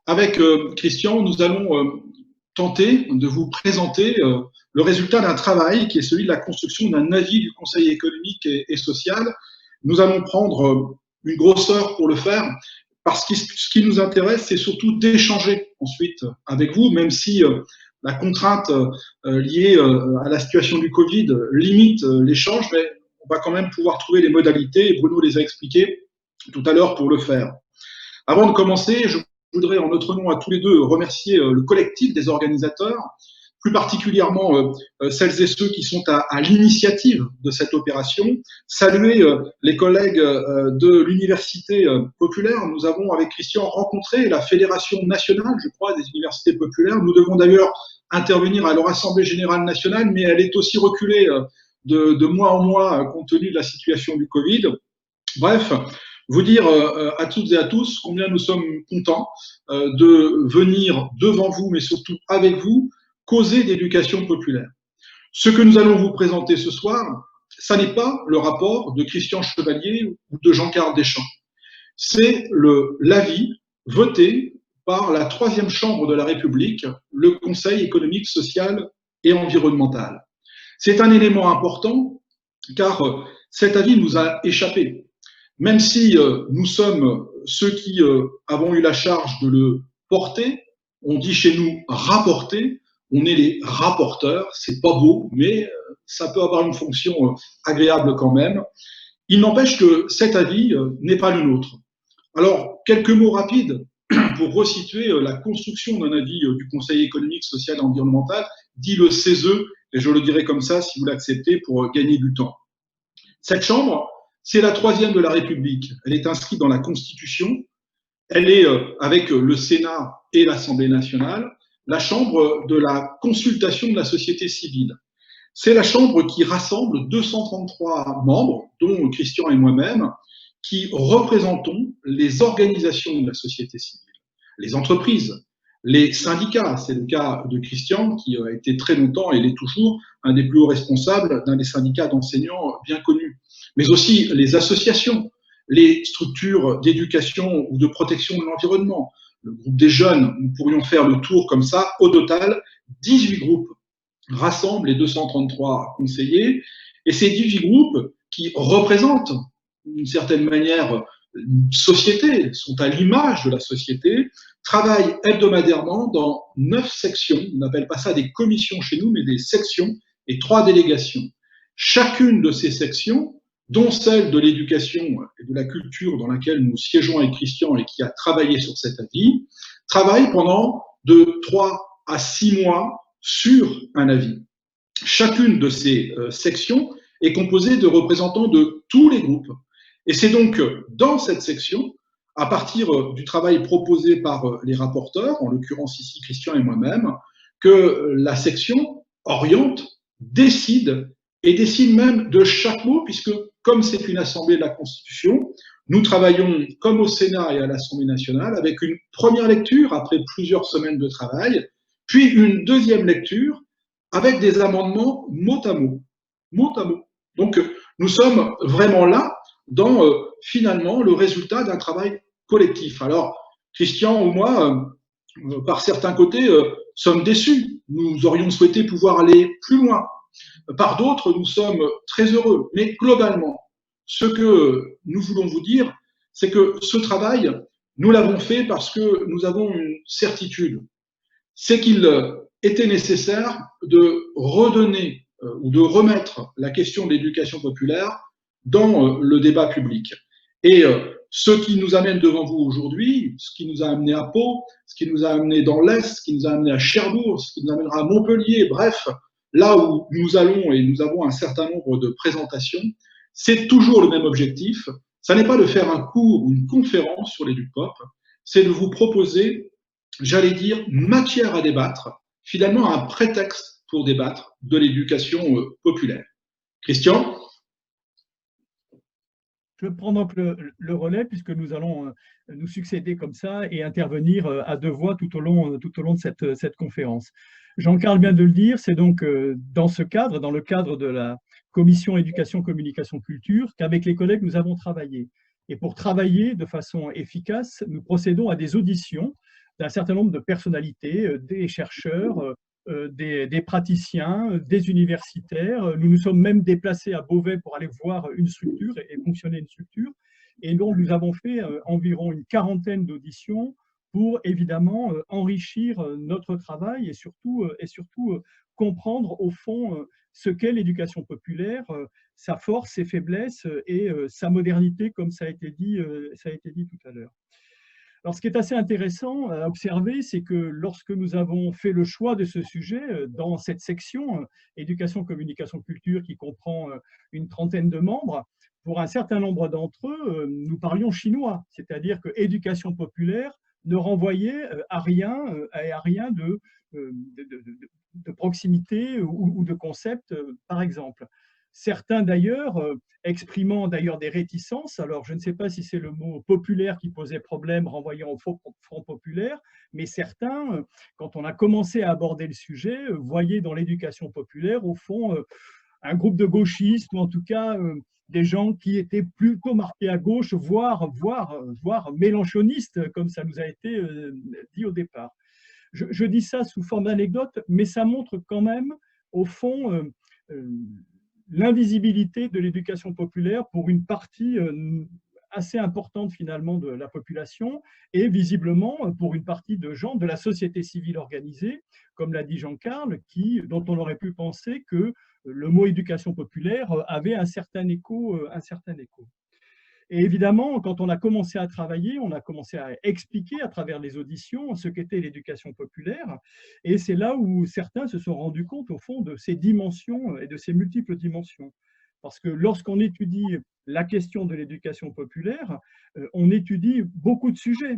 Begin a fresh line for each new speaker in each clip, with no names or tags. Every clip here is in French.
Avec Christian, nous allons tenter de vous présenter le résultat d'un travail qui est celui de la construction d'un avis du Conseil économique et social. Nous allons prendre une grosse heure pour le faire parce que ce qui nous intéresse, c'est surtout d'échanger ensuite avec vous, même si la contrainte liée à la situation du Covid limite l'échange, mais on va quand même pouvoir trouver les modalités, et Bruno les a expliquées tout à l'heure pour le faire. Avant de commencer, je voudrais en notre nom à tous les deux remercier le collectif des organisateurs, plus particulièrement celles et ceux qui sont à l'initiative de cette opération, saluer les collègues de l'université populaire. Nous avons avec Christian rencontré la Fédération nationale, je crois, des universités populaires. Nous devons d'ailleurs intervenir à leur Assemblée générale nationale, mais elle est aussi reculée de mois en mois compte tenu de la situation du Covid. Bref, vous dire à toutes et à tous combien nous sommes contents de venir devant vous, mais surtout avec vous, causer d'éducation populaire. Ce que nous allons vous présenter ce soir, ça n'est pas le rapport de Christian Chevalier ou de Jean-Carl Deschamps. C'est l'avis voté par la troisième chambre de la République, le Conseil économique, social et environnemental. C'est un élément important car cet avis nous a échappé. Même si nous sommes ceux qui avons eu la charge de le porter, on dit chez nous rapporter, on est les rapporteurs, c'est pas beau, mais ça peut avoir une fonction agréable quand même. Il n'empêche que cet avis n'est pas le nôtre. Alors, quelques mots rapides pour resituer la construction d'un avis du Conseil économique, social et environnemental, dit le CESE, et je le dirai comme ça si vous l'acceptez pour gagner du temps. Cette chambre, c'est la troisième de la République. Elle est inscrite dans la Constitution. Elle est, avec le Sénat et l'Assemblée nationale, la chambre de la consultation de la société civile. C'est la chambre qui rassemble 233 membres, dont Christian et moi-même, qui représentons les organisations de la société civile, les entreprises, les syndicats. C'est le cas de Christian, qui a été très longtemps, et l'est toujours, un des plus hauts responsables d'un des syndicats d'enseignants bien connus, mais aussi les associations, les structures d'éducation ou de protection de l'environnement, le groupe des jeunes. Nous pourrions faire le tour comme ça. Au total, 18 groupes rassemblent les 233 conseillers, et ces 18 groupes qui représentent d'une certaine manière une société, sont à l'image de la société, travaillent hebdomadairement dans 9 sections. On n'appelle pas ça des commissions chez nous, mais des sections et 3 délégations. Chacune de ces sections, dont celle de l'éducation et de la culture dans laquelle nous siégeons avec Christian et qui a travaillé sur cet avis, travaille pendant de 3 à 6 mois sur un avis. Chacune de ces sections est composée de représentants de tous les groupes. Et c'est donc dans cette section, à partir du travail proposé par les rapporteurs, en l'occurrence ici Christian et moi-même, que la section oriente, décide, et décide même de chaque mot, puisque comme c'est une assemblée de la Constitution, nous travaillons comme au Sénat et à l'Assemblée nationale avec une première lecture après plusieurs semaines de travail, puis une deuxième lecture avec des amendements mot à mot. Mot à mot. Donc nous sommes vraiment là dans finalement le résultat d'un travail collectif. Alors Christian ou moi, par certains côtés, sommes déçus. Nous aurions souhaité pouvoir aller plus loin. Par d'autres, nous sommes très heureux. Mais globalement, ce que nous voulons vous dire, c'est que ce travail, nous l'avons fait parce que nous avons une certitude. C'est qu'il était nécessaire de redonner ou de remettre la question de l'éducation populaire dans le débat public. Et ce qui nous amène devant vous aujourd'hui, ce qui nous a amené à Pau, ce qui nous a amené dans l'Est, ce qui nous a amené à Cherbourg, ce qui nous amènera à Montpellier, bref, là où nous allons et nous avons un certain nombre de présentations, c'est toujours le même objectif. Ça n'est pas de faire un cours ou une conférence sur l'EduPop, c'est de vous proposer, j'allais dire, matière à débattre, finalement un prétexte pour débattre de l'éducation populaire. Christian?
Je prends donc le relais puisque nous allons nous succéder comme ça et intervenir à deux voix tout au long de cette conférence. Jean-Carl vient de le dire, c'est donc dans ce cadre, dans le cadre de la commission éducation, communication, culture, qu'avec les collègues nous avons travaillé. Et pour travailler de façon efficace, nous procédons à des auditions d'un certain nombre de personnalités, des chercheurs, des praticiens, des universitaires. Nous nous sommes même déplacés à Beauvais pour aller voir une structure et fonctionner une structure. Et donc, nous avons fait environ une quarantaine d'auditions pour évidemment enrichir notre travail et surtout comprendre au fond ce qu'est l'éducation populaire, sa force, ses faiblesses et sa modernité, comme ça a été dit tout à l'heure. Alors, ce qui est assez intéressant à observer, c'est que lorsque nous avons fait le choix de ce sujet, dans cette section éducation, communication, culture, qui comprend une trentaine de membres, pour un certain nombre d'entre eux, nous parlions chinois, c'est-à-dire que éducation populaire ne renvoyait à rien de proximité ou de concept, par exemple. Certains d'ailleurs, exprimant d'ailleurs des réticences, alors je ne sais pas si c'est le mot populaire qui posait problème, renvoyant au Front populaire, mais certains, quand on a commencé à aborder le sujet, voyaient dans l'éducation populaire, au fond, un groupe de gauchistes, ou en tout cas des gens qui étaient plutôt marqués à gauche, voire mélenchonistes, comme ça nous a été dit au départ. Je dis ça sous forme d'anecdote, mais ça montre quand même, au fond, l'invisibilité de l'éducation populaire pour une partie assez importante finalement de la population et visiblement pour une partie de gens de la société civile organisée, comme l'a dit Jean-Carl, dont on aurait pu penser que le mot éducation populaire avait un certain écho. Et évidemment, quand on a commencé à travailler, on a commencé à expliquer à travers les auditions ce qu'était l'éducation populaire. Et c'est là où certains se sont rendus compte, au fond, de ces dimensions et de ces multiples dimensions. Parce que lorsqu'on étudie la question de l'éducation populaire, on étudie beaucoup de sujets.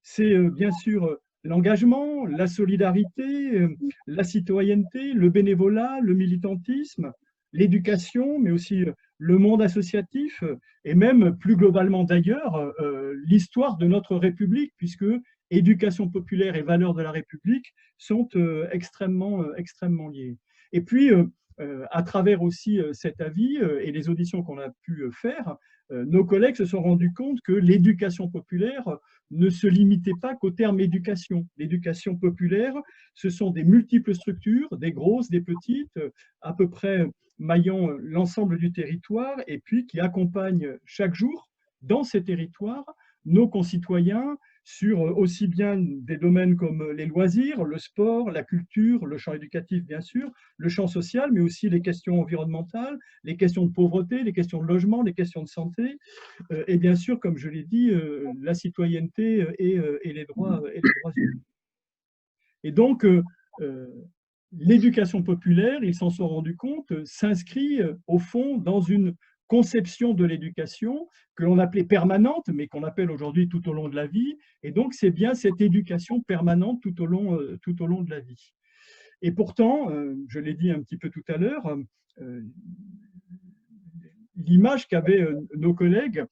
C'est bien sûr l'engagement, la solidarité, la citoyenneté, le bénévolat, le militantisme, l'éducation, mais aussi le monde associatif, et même plus globalement d'ailleurs, l'histoire de notre République, puisque éducation populaire et valeurs de la République sont extrêmement liées. Et puis, à travers aussi cet avis et les auditions qu'on a pu faire, nos collègues se sont rendus compte que l'éducation populaire ne se limitait pas qu'au terme éducation. L'éducation populaire, ce sont des multiples structures, des grosses, des petites, à peu près maillant l'ensemble du territoire et puis qui accompagnent chaque jour dans ces territoires nos concitoyens sur aussi bien des domaines comme les loisirs, le sport, la culture, le champ éducatif bien sûr, le champ social, mais aussi les questions environnementales, les questions de pauvreté, les questions de logement, les questions de santé, et bien sûr, comme je l'ai dit, la citoyenneté et les droits humains. Et donc, l'éducation populaire, ils s'en sont rendus compte, s'inscrit au fond dans une conception de l'éducation que l'on appelait permanente, mais qu'on appelle aujourd'hui tout au long de la vie. Et donc, c'est bien cette éducation permanente tout au long de la vie. Et pourtant, je l'ai dit un petit peu tout à l'heure, l'image qu'avaient nos collègues,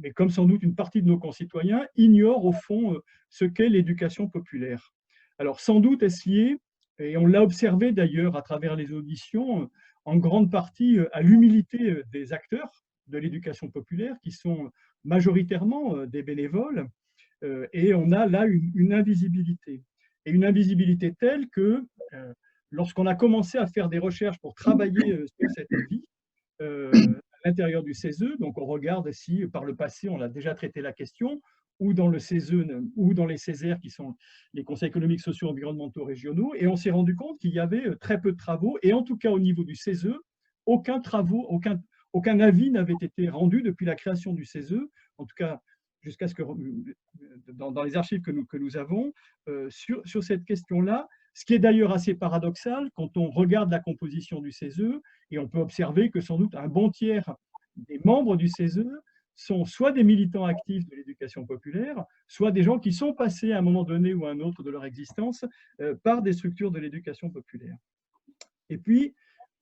mais comme sans doute une partie de nos concitoyens, ignore au fond ce qu'est l'éducation populaire. Alors sans doute est-ce lié, et on l'a observé d'ailleurs à travers les auditions, en grande partie à l'humilité des acteurs de l'éducation populaire, qui sont majoritairement des bénévoles, et on a là une invisibilité. Et une invisibilité telle que lorsqu'on a commencé à faire des recherches pour travailler sur cet avis, à l'intérieur du CESE, donc on regarde si par le passé on a déjà traité la question, ou dans le CESE, ou dans les CESER, qui sont les conseils économiques, sociaux, environnementaux régionaux, et on s'est rendu compte qu'il y avait très peu de travaux, et en tout cas au niveau du CESE, aucun avis n'avait été rendu depuis la création du CESE, en tout cas jusqu'à ce que, dans les archives que nous avons, sur cette question-là, Ce qui est d'ailleurs assez paradoxal quand on regarde la composition du CESE, et on peut observer que sans doute un bon tiers des membres du CESE sont soit des militants actifs de l'éducation populaire, soit des gens qui sont passés à un moment donné ou à un autre de leur existence par des structures de l'éducation populaire. Et puis,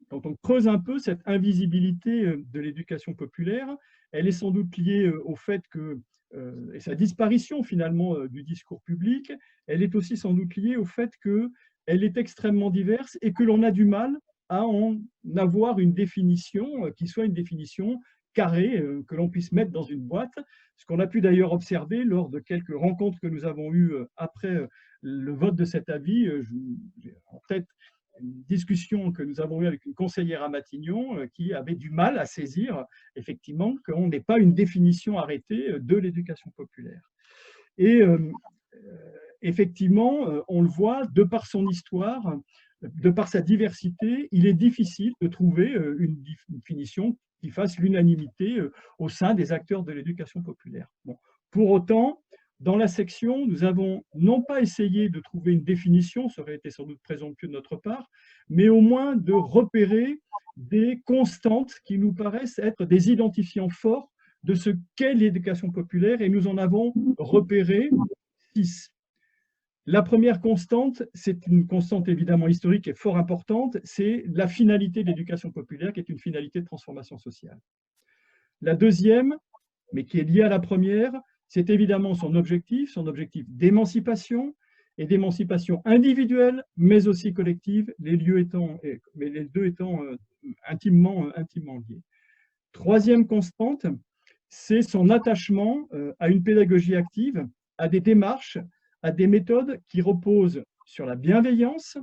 quand on creuse un peu cette invisibilité de l'éducation populaire, elle est sans doute liée au fait que, et sa disparition finalement du discours public, elle est aussi sans doute liée au fait qu'elle est extrêmement diverse et que l'on a du mal à en avoir une définition qui soit une définition carré que l'on puisse mettre dans une boîte, ce qu'on a pu d'ailleurs observer lors de quelques rencontres que nous avons eues après le vote de cet avis. J'ai en tête une discussion que nous avons eue avec une conseillère à Matignon qui avait du mal à saisir effectivement qu'on n'ait pas une définition arrêtée de l'éducation populaire. Et effectivement, on le voit, de par son histoire, de par sa diversité, il est difficile de trouver une définition qui fasse l'unanimité au sein des acteurs de l'éducation populaire. Bon. Pour autant, dans la section, nous avons non pas essayé de trouver une définition, ça aurait été sans doute présomptueux de notre part, mais au moins de repérer des constantes qui nous paraissent être des identifiants forts de ce qu'est l'éducation populaire, et nous en avons repéré 6. La première constante, c'est une constante évidemment historique et fort importante, c'est la finalité de l'éducation populaire, qui est une finalité de transformation sociale. La deuxième, mais qui est liée à la première, c'est évidemment son objectif d'émancipation, et d'émancipation individuelle, mais aussi collective, les deux étant intimement liés. Troisième constante, c'est son attachement à une pédagogie active, à des démarches, à des méthodes qui reposent sur la bienveillance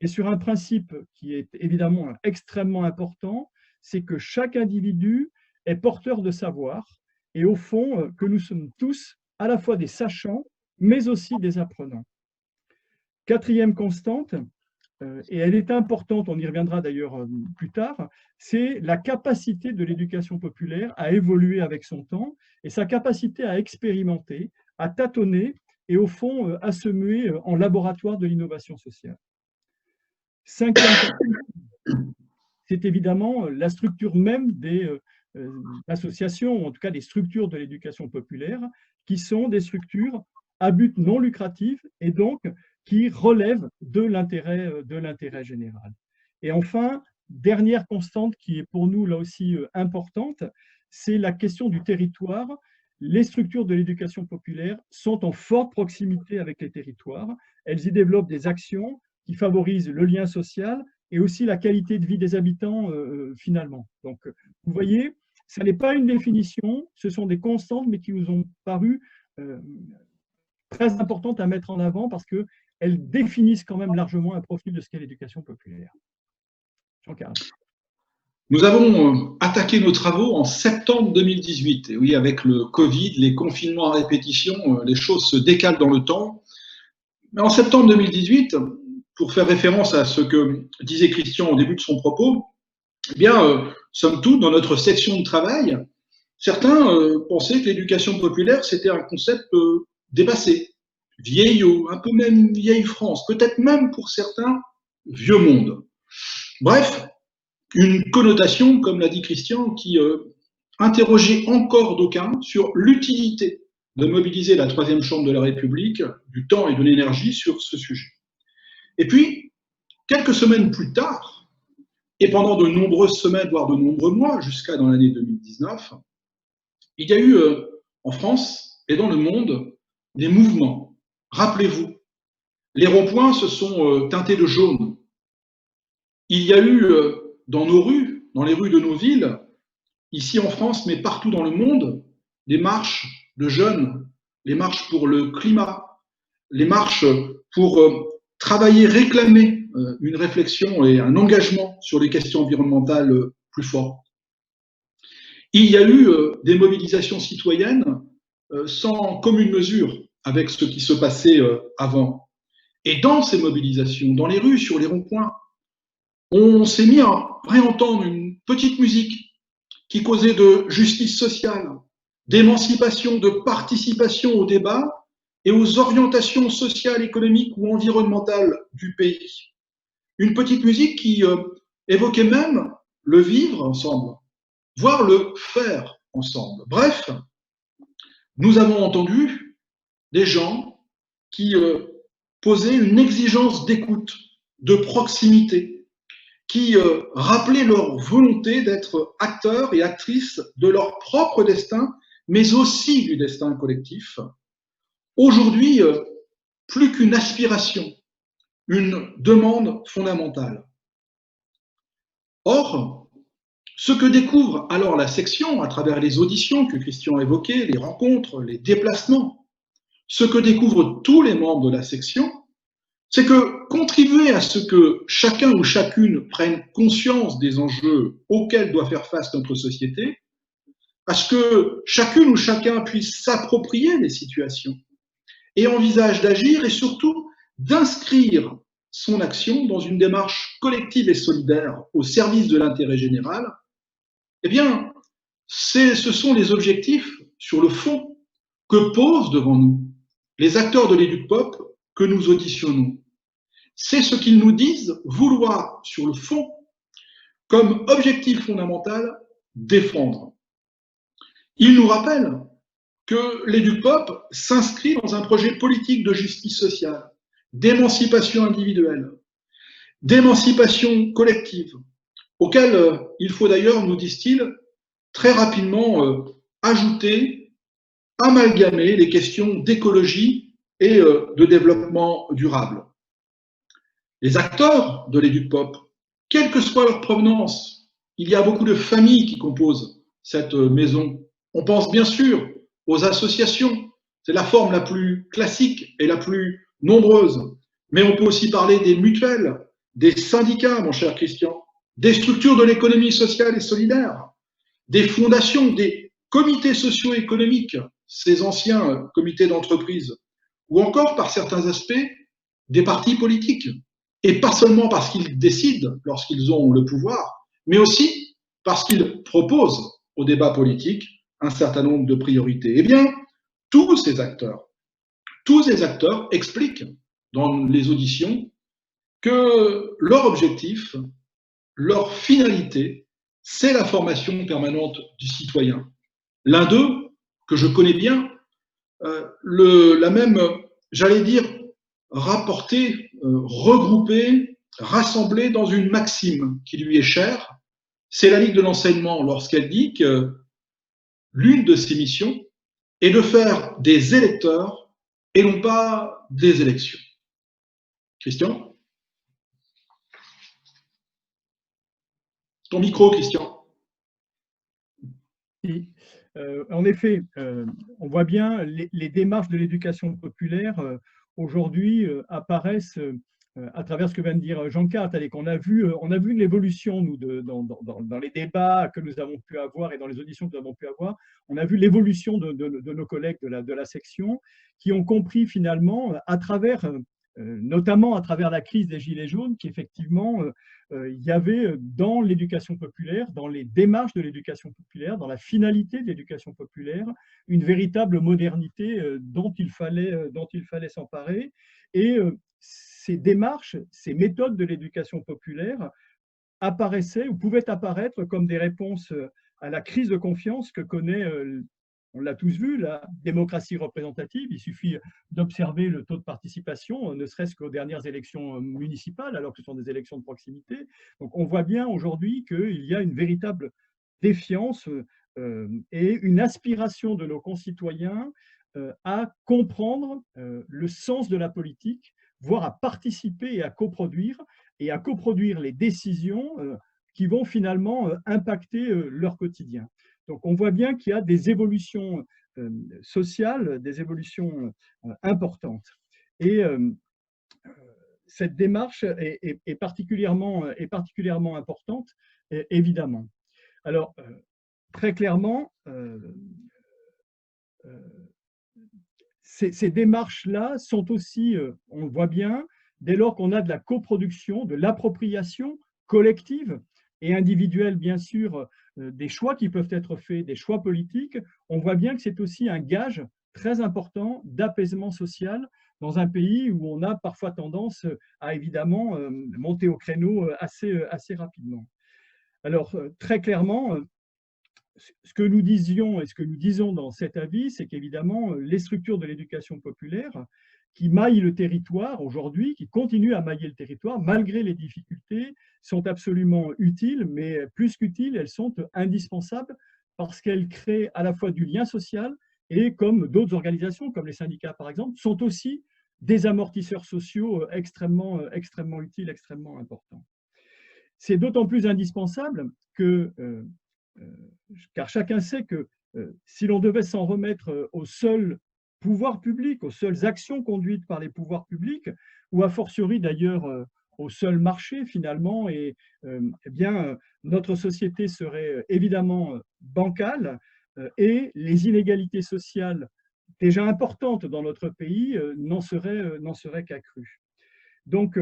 et sur un principe qui est évidemment extrêmement important, c'est que chaque individu est porteur de savoir et au fond que nous sommes tous à la fois des sachants mais aussi des apprenants. Quatrième constante, et elle est importante, on y reviendra d'ailleurs plus tard, c'est la capacité de l'éducation populaire à évoluer avec son temps et sa capacité à expérimenter, à tâtonner et au fond à se muer en laboratoire de l'innovation sociale. Cinquième, c'est évidemment la structure même des associations, ou en tout cas des structures de l'éducation populaire, qui sont des structures à but non lucratif et donc qui relèvent de l'intérêt général. Et enfin, dernière constante qui est pour nous là aussi importante, c'est la question du territoire. Les structures de l'éducation populaire sont en forte proximité avec les territoires. Elles y développent des actions qui favorisent le lien social et aussi la qualité de vie des habitants finalement. Donc, vous voyez, ça n'est pas une définition, ce sont des constantes, mais qui nous ont paru très importantes à mettre en avant parce qu'elles définissent quand même largement un profil de ce qu'est l'éducation populaire. Jean-Carl.
Nous avons attaqué nos travaux en septembre 2018. Et oui, avec le Covid, les confinements à répétition, les choses se décalent dans le temps. Mais en septembre 2018, pour faire référence à ce que disait Christian au début de son propos, eh bien, somme toute, dans notre section de travail, certains pensaient que l'éducation populaire, c'était un concept dépassé, vieillot, un peu même vieille France, peut-être même pour certains, vieux monde. Bref, une connotation, comme l'a dit Christian, qui interrogeait encore d'aucuns sur l'utilité de mobiliser la troisième chambre de la République, du temps et de l'énergie sur ce sujet. Et puis, quelques semaines plus tard, et pendant de nombreuses semaines, voire de nombreux mois, jusqu'à dans l'année 2019, il y a eu en France et dans le monde des mouvements. Rappelez-vous, les ronds-points se sont teintés de jaune. Il y a eu dans nos rues, dans les rues de nos villes, ici en France, mais partout dans le monde, des marches de jeunes, les marches pour le climat, les marches pour travailler, réclamer une réflexion et un engagement sur les questions environnementales plus fortes. Il y a eu des mobilisations citoyennes sans commune mesure avec ce qui se passait avant. Et dans ces mobilisations, dans les rues, sur les ronds-points, on s'est mis à réentendre une petite musique qui causait de justice sociale, d'émancipation, de participation au débat, et aux orientations sociales, économiques ou environnementales du pays. Une petite musique qui évoquait même le vivre ensemble, voire le faire ensemble. Bref, nous avons entendu des gens qui posaient une exigence d'écoute, de proximité, qui rappelaient leur volonté d'être acteurs et actrices de leur propre destin, mais aussi du destin collectif. Aujourd'hui, plus qu'une aspiration, une demande fondamentale. Or, ce que découvre alors la section à travers les auditions que Christian a évoquées, les rencontres, les déplacements, ce que découvrent tous les membres de la section, c'est que contribuer à ce que chacun ou chacune prenne conscience des enjeux auxquels doit faire face notre société, à ce que chacune ou chacun puisse s'approprier les situations et envisage d'agir et surtout d'inscrire son action dans une démarche collective et solidaire au service de l'intérêt général, eh bien, ce sont les objectifs sur le fond que posent devant nous les acteurs de l'EducPop que nous auditionnons. C'est ce qu'ils nous disent vouloir, sur le fond, comme objectif fondamental, défendre. Ils nous rappellent que l'EducPop s'inscrit dans un projet politique de justice sociale, d'émancipation individuelle, d'émancipation collective, auquel il faut d'ailleurs, nous disent-ils, très rapidement ajouter, amalgamer les questions d'écologie et de développement durable. Les acteurs de l'EducPop, quelle que soit leur provenance, il y a beaucoup de familles qui composent cette maison. On pense bien sûr aux associations, c'est la forme la plus classique et la plus nombreuse. Mais on peut aussi parler des mutuelles, des syndicats, mon cher Christian, des structures de l'économie sociale et solidaire, des fondations, des comités socio-économiques, ces anciens comités d'entreprise, ou encore, par certains aspects, des partis politiques. Et pas seulement parce qu'ils décident lorsqu'ils ont le pouvoir, mais aussi parce qu'ils proposent au débat politique un certain nombre de priorités. Eh bien, tous ces acteurs expliquent dans les auditions que leur objectif, leur finalité, c'est la formation permanente du citoyen. L'un d'eux, que je connais bien, l'a même, j'allais dire, rapporté, regroupé, rassemblé dans une maxime qui lui est chère. C'est la Ligue de l'enseignement lorsqu'elle dit que l'une de ses missions est de faire des électeurs et non pas des élections. Christian? Ton micro, Christian.
Et, en effet, on voit bien les démarches de l'éducation populaire aujourd'hui apparaissent à travers ce que vient de dire Jean Cart. On a vu l'évolution, nous, dans les débats que nous avons pu avoir et dans les auditions que nous avons pu avoir, on a vu l'évolution de nos collègues de la section qui ont compris finalement, notamment à travers la crise des Gilets jaunes, qu'effectivement, il y avait dans l'éducation populaire, dans les démarches de l'éducation populaire, dans la finalité de l'éducation populaire, une véritable modernité dont il fallait s'emparer. Et ces démarches, ces méthodes de l'éducation populaire apparaissaient ou pouvaient apparaître comme des réponses à la crise de confiance que connaît, on l'a tous vu, la démocratie représentative. Il suffit d'observer le taux de participation, ne serait-ce qu'aux dernières élections municipales, alors que ce sont des élections de proximité. Donc on voit bien aujourd'hui qu'il y a une véritable défiance et une aspiration de nos concitoyens à comprendre le sens de la politique, voire à participer et à coproduire les décisions qui vont finalement impacter leur quotidien. Donc on voit bien qu'il y a des évolutions sociales, des évolutions importantes. Et cette démarche est particulièrement importante, évidemment. Alors, très clairement, ces démarches-là sont aussi, on le voit bien, dès lors qu'on a de la coproduction, de l'appropriation collective et individuelle, bien sûr, des choix qui peuvent être faits, des choix politiques, on voit bien que c'est aussi un gage très important d'apaisement social dans un pays où on a parfois tendance à évidemment monter au créneau assez rapidement. Alors, très clairement, ce que nous disions et ce que nous disons dans cet avis, c'est qu'évidemment, les structures de l'éducation populaire qui maillent le territoire aujourd'hui, qui continuent à mailler le territoire, malgré les difficultés, sont absolument utiles, mais plus qu'utiles, elles sont indispensables parce qu'elles créent à la fois du lien social et, comme d'autres organisations, comme les syndicats par exemple, sont aussi des amortisseurs sociaux extrêmement utiles, extrêmement importants. C'est d'autant plus indispensable que car chacun sait que si l'on devait s'en remettre au seul pouvoir public, aux seules actions conduites par les pouvoirs publics, ou a fortiori d'ailleurs au seul marché finalement, eh bien, notre société serait évidemment bancale et les inégalités sociales déjà importantes dans notre pays n'en seraient qu'accrues. Donc,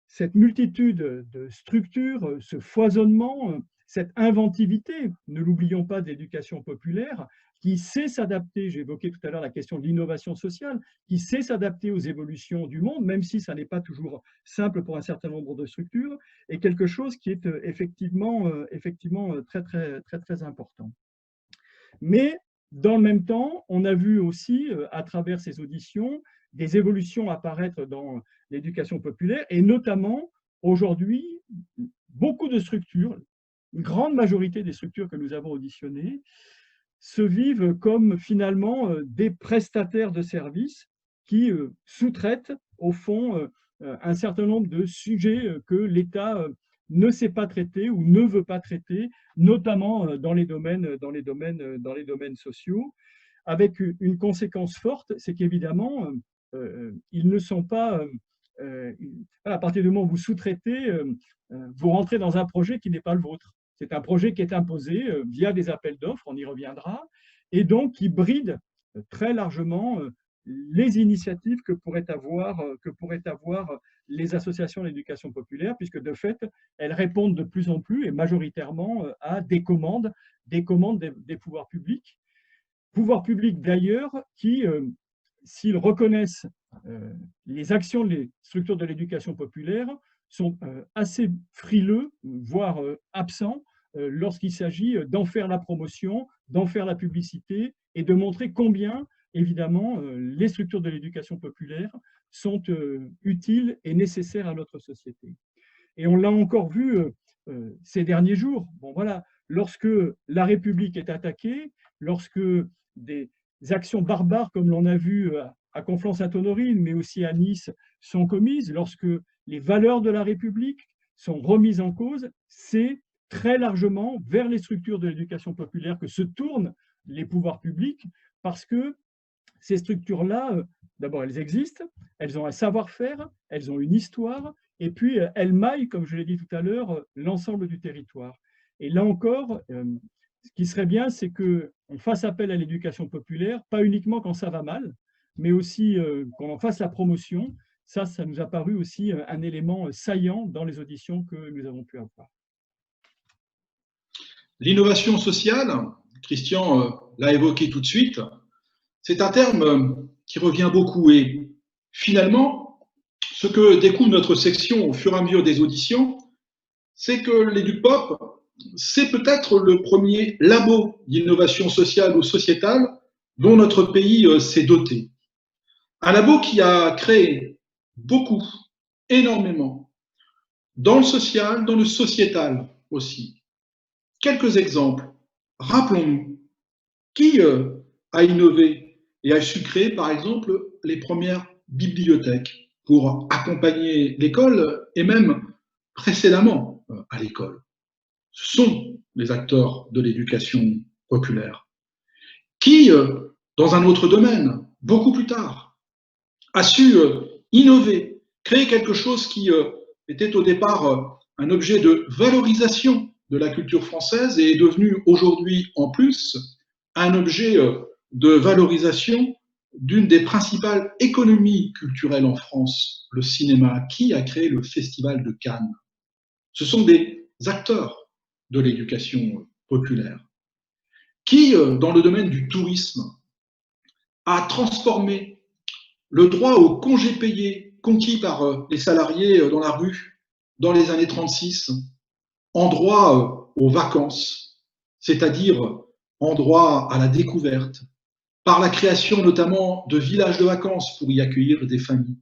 cette multitude de structures, ce foisonnement, cette inventivité, ne l'oublions pas, de l'éducation populaire, qui sait s'adapter, j'ai évoqué tout à l'heure la question de l'innovation sociale, qui sait s'adapter aux évolutions du monde, même si ça n'est pas toujours simple pour un certain nombre de structures, est quelque chose qui est effectivement très important. Mais dans le même temps, on a vu aussi, à travers ces auditions, des évolutions apparaître dans l'éducation populaire, et notamment, aujourd'hui, beaucoup de structures, une grande majorité des structures que nous avons auditionnées, se vivent comme finalement des prestataires de services qui sous-traitent, au fond, un certain nombre de sujets que l'État ne sait pas traiter ou ne veut pas traiter, notamment dans les domaines sociaux, avec une conséquence forte, c'est qu'évidemment, ils ne sont pas… à partir du moment où vous sous-traitez, vous rentrez dans un projet qui n'est pas le vôtre. C'est un projet qui est imposé via des appels d'offres, on y reviendra, et donc qui bride très largement les initiatives que pourraient avoir les associations d'éducation populaire, puisque de fait, elles répondent de plus en plus et majoritairement à des commandes des pouvoirs publics. Pouvoirs publics d'ailleurs qui, s'ils reconnaissent les actions des structures de l'éducation populaire, sont assez frileux, voire absents, lorsqu'il s'agit d'en faire la promotion, d'en faire la publicité et de montrer combien, évidemment, les structures de l'éducation populaire sont utiles et nécessaires à notre société. Et on l'a encore vu ces derniers jours. Bon, voilà, lorsque la République est attaquée, lorsque des actions barbares, comme l'on a vu à Conflans-Sainte-Honorine, mais aussi à Nice, sont commises, lorsque les valeurs de la République sont remises en cause, c'est très largement vers les structures de l'éducation populaire que se tournent les pouvoirs publics, parce que ces structures-là, d'abord, elles existent, elles ont un savoir-faire, elles ont une histoire, et puis elles maillent, comme je l'ai dit tout à l'heure, l'ensemble du territoire. Et là encore, ce qui serait bien, c'est qu'on fasse appel à l'éducation populaire, pas uniquement quand ça va mal, mais aussi qu'on en fasse la promotion. Ça nous a paru aussi un élément saillant dans les auditions que nous avons pu avoir.
L'innovation sociale, Christian l'a évoqué tout de suite, c'est un terme qui revient beaucoup. Et finalement, ce que découvre notre section au fur et à mesure des auditions, c'est que l'EduPop, c'est peut-être le premier labo d'innovation sociale ou sociétale dont notre pays s'est doté. Un labo qui a créé beaucoup, énormément, dans le social, dans le sociétal aussi. Quelques exemples. Rappelons-nous, qui a innové et a su créer, par exemple, les premières bibliothèques pour accompagner l'école et même précédemment à l'école? Ce sont les acteurs de l'éducation populaire. Qui, dans un autre domaine, beaucoup plus tard, a su innover, créer quelque chose qui était au départ un objet de valorisation de la culture française et est devenu aujourd'hui en plus un objet de valorisation d'une des principales économies culturelles en France, le cinéma. Qui a créé le Festival de Cannes? Ce sont des acteurs de l'éducation populaire. Qui, dans le domaine du tourisme, à transformer le droit au congé payé conquis par les salariés dans la rue dans les années 36 en droit aux vacances, c'est-à-dire en droit à la découverte, par la création notamment de villages de vacances pour y accueillir des familles.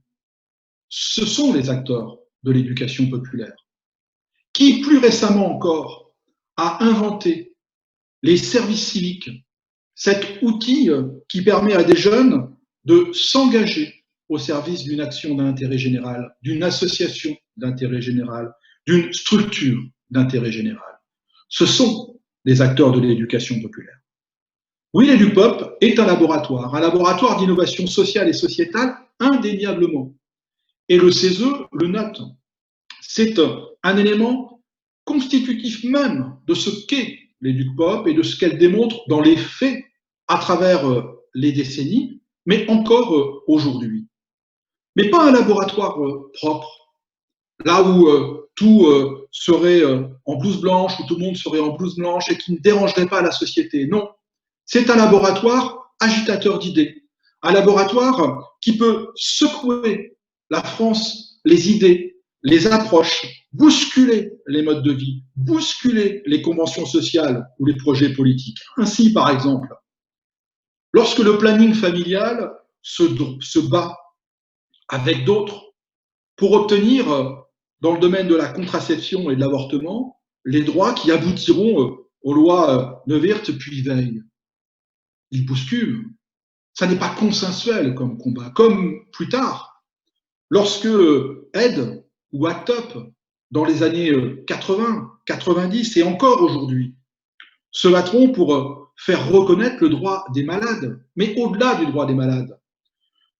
Ce sont les acteurs de l'éducation populaire qui, plus récemment encore, a inventé les services civiques, cet outil qui permet à des jeunes de s'engager au service d'une action d'intérêt général, d'une association d'intérêt général, d'une structure d'intérêt général. Ce sont les acteurs de l'éducation populaire. Oui, l'EduPop est un laboratoire d'innovation sociale et sociétale indéniablement. Et le CESE le note. C'est un élément constitutif même de ce qu'est l'EduPop et de ce qu'elle démontre dans les faits à travers les décennies, mais encore aujourd'hui. Mais pas un laboratoire propre, là où tout serait en blouse blanche, où tout le monde serait en blouse blanche et qui ne dérangerait pas la société. Non, c'est un laboratoire agitateur d'idées, un laboratoire qui peut secouer la France, les idées, les approches, bousculer les modes de vie, bousculer les conventions sociales ou les projets politiques. Ainsi, par exemple, lorsque le planning familial se bat avec d'autres pour obtenir, dans le domaine de la contraception et de l'avortement, les droits qui aboutiront aux lois Neuwirth puis Veil, il bouscule. Ça n'est pas consensuel comme combat. Comme plus tard, lorsque Aide ou Act Up, dans les années 80, 90 et encore aujourd'hui, se battront pour faire reconnaître le droit des malades, mais au-delà du droit des malades,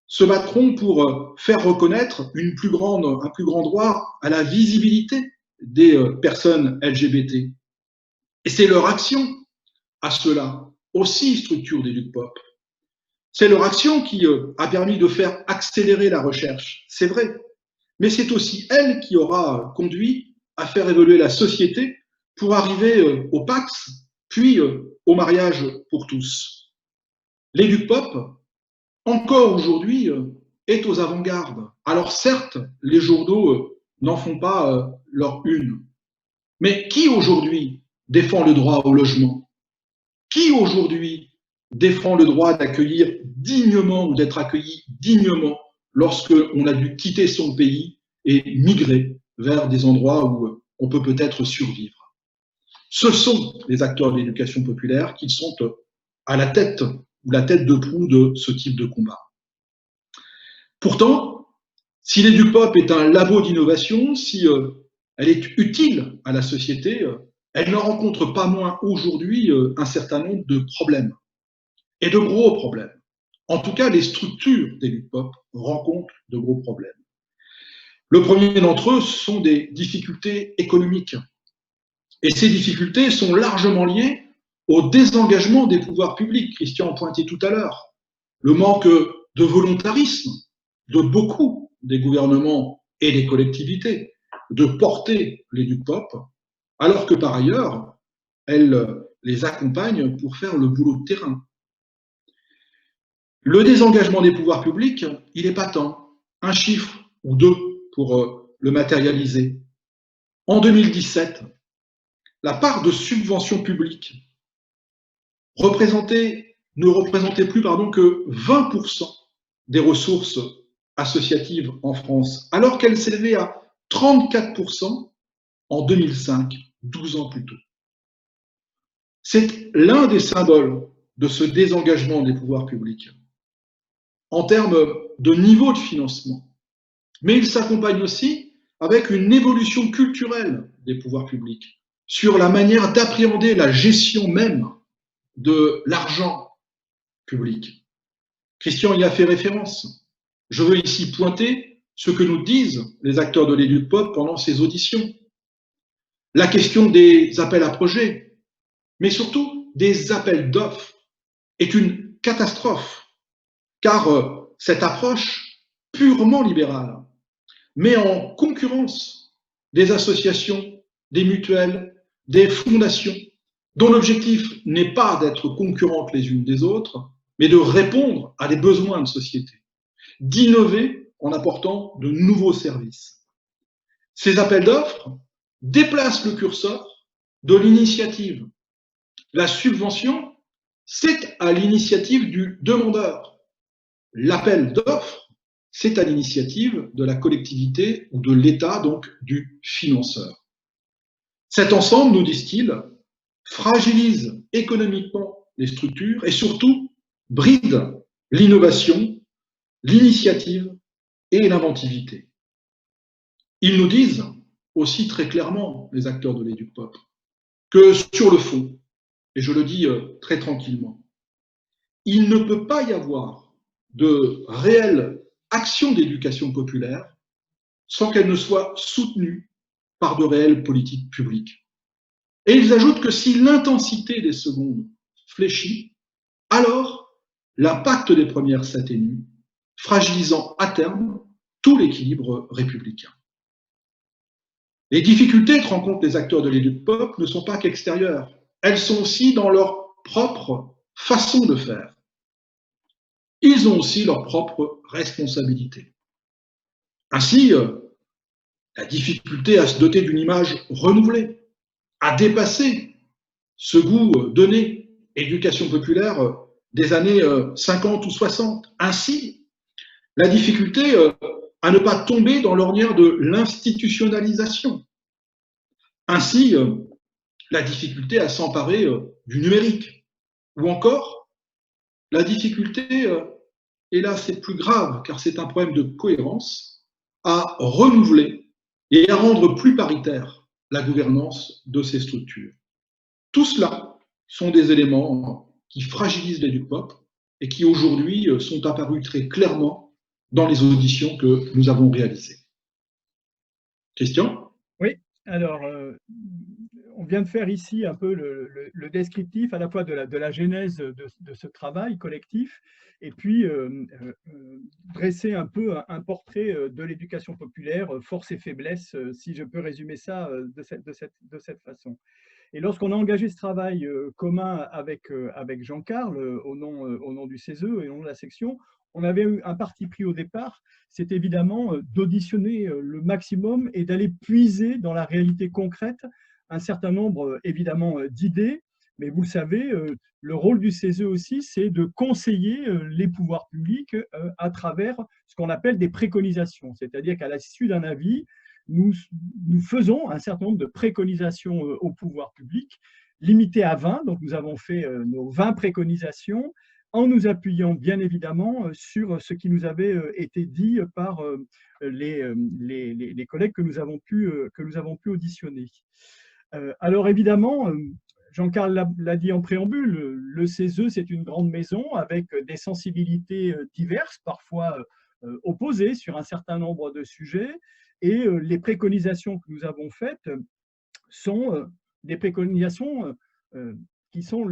se battront pour faire reconnaître un plus grand droit à la visibilité des personnes LGBT. Et c'est leur action à cela, aussi structure d'EduPop. C'est leur action qui a permis de faire accélérer la recherche, c'est vrai, mais c'est aussi elle qui aura conduit à faire évoluer la société pour arriver au Pacs, puis au mariage pour tous. L'EduPop, encore aujourd'hui, est aux avant-gardes. Alors certes, les journaux n'en font pas leur une, mais qui aujourd'hui défend le droit au logement? Qui aujourd'hui défend le droit d'accueillir dignement ou d'être accueilli dignement lorsque on a dû quitter son pays et migrer vers des endroits où on peut peut-être survivre? Ce sont les acteurs de l'éducation populaire qui sont à la tête ou la tête de proue de ce type de combat. Pourtant, si l'EduPop est un labo d'innovation, si elle est utile à la société, elle ne rencontre pas moins aujourd'hui un certain nombre de problèmes, et de gros problèmes. En tout cas, les structures d'EduPop rencontrent de gros problèmes. Le premier d'entre eux sont des difficultés économiques. Et ces difficultés sont largement liées au désengagement des pouvoirs publics, Christian pointait tout à l'heure, le manque de volontarisme de beaucoup des gouvernements et des collectivités de porter l'EduPop, alors que par ailleurs, elles les accompagnent pour faire le boulot de terrain. Le désengagement des pouvoirs publics, il est patent. Un chiffre ou deux pour le matérialiser. En 2017, la part de subventions publiques ne représentait plus que 20% des ressources associatives en France, alors qu'elle s'élevait à 34% en 2005, 12 ans plus tôt. C'est l'un des symboles de ce désengagement des pouvoirs publics en termes de niveau de financement. Mais il s'accompagne aussi avec une évolution culturelle des pouvoirs publics sur la manière d'appréhender la gestion même de l'argent public. Christian y a fait référence. Je veux ici pointer ce que nous disent les acteurs de l'EduPop pendant ces auditions. La question des appels à projets, mais surtout des appels d'offres, est une catastrophe, car cette approche purement libérale met en concurrence des associations, des mutuelles, des fondations, dont l'objectif n'est pas d'être concurrentes les unes des autres, mais de répondre à des besoins de société, d'innover en apportant de nouveaux services. Ces appels d'offres déplacent le curseur de l'initiative. La subvention, c'est à l'initiative du demandeur. L'appel d'offres, c'est à l'initiative de la collectivité ou de l'État, donc du financeur. Cet ensemble, nous disent-ils, fragilise économiquement les structures et surtout bride l'innovation, l'initiative et l'inventivité. Ils nous disent aussi très clairement, les acteurs de l'EducPop, que sur le fond, et je le dis très tranquillement, il ne peut pas y avoir de réelle action d'éducation populaire sans qu'elle ne soit soutenue par de réelles politiques publiques. Et ils ajoutent que si l'intensité des secondes fléchit, alors l'impact des premières s'atténue, fragilisant à terme tout l'équilibre républicain. Les difficultés que rencontrent les acteurs de l'EducPop ne sont pas qu'extérieures, elles sont aussi dans leur propre façon de faire. Ils ont aussi leur propre responsabilité. Ainsi, la difficulté à se doter d'une image renouvelée, à dépasser ce goût donné, éducation populaire des années 50 ou 60. Ainsi, la difficulté à ne pas tomber dans l'ornière de l'institutionnalisation. Ainsi, la difficulté à s'emparer du numérique. Ou encore, la difficulté, et là c'est plus grave car c'est un problème de cohérence, à renouveler et à rendre plus paritaire la gouvernance de ces structures. Tout cela sont des éléments qui fragilisent l'EducPop et qui aujourd'hui sont apparus très clairement dans les auditions que nous avons réalisées. Christian ?
Oui, alors on vient de faire ici un peu le descriptif à la fois de la genèse de ce travail collectif et puis dresser un peu un portrait de l'éducation populaire, force et faiblesse, si je peux résumer ça de cette façon. Et lorsqu'on a engagé ce travail commun avec Jean-Carl au nom du CESE et au nom de la section, on avait eu un parti pris au départ, c'est évidemment d'auditionner le maximum et d'aller puiser dans la réalité concrète un certain nombre évidemment d'idées, mais vous le savez, le rôle du CESE aussi, c'est de conseiller les pouvoirs publics à travers ce qu'on appelle des préconisations, c'est-à-dire qu'à l'issue d'un avis, nous faisons un certain nombre de préconisations au pouvoir public, limitées à 20. Donc, nous avons fait nos 20 préconisations en nous appuyant bien évidemment sur ce qui nous avait été dit par les collègues que nous avons pu auditionner. Alors évidemment, Jean-Carl l'a dit en préambule, le CESE, c'est une grande maison avec des sensibilités diverses, parfois opposées sur un certain nombre de sujets. Et les préconisations que nous avons faites sont des préconisations qui sont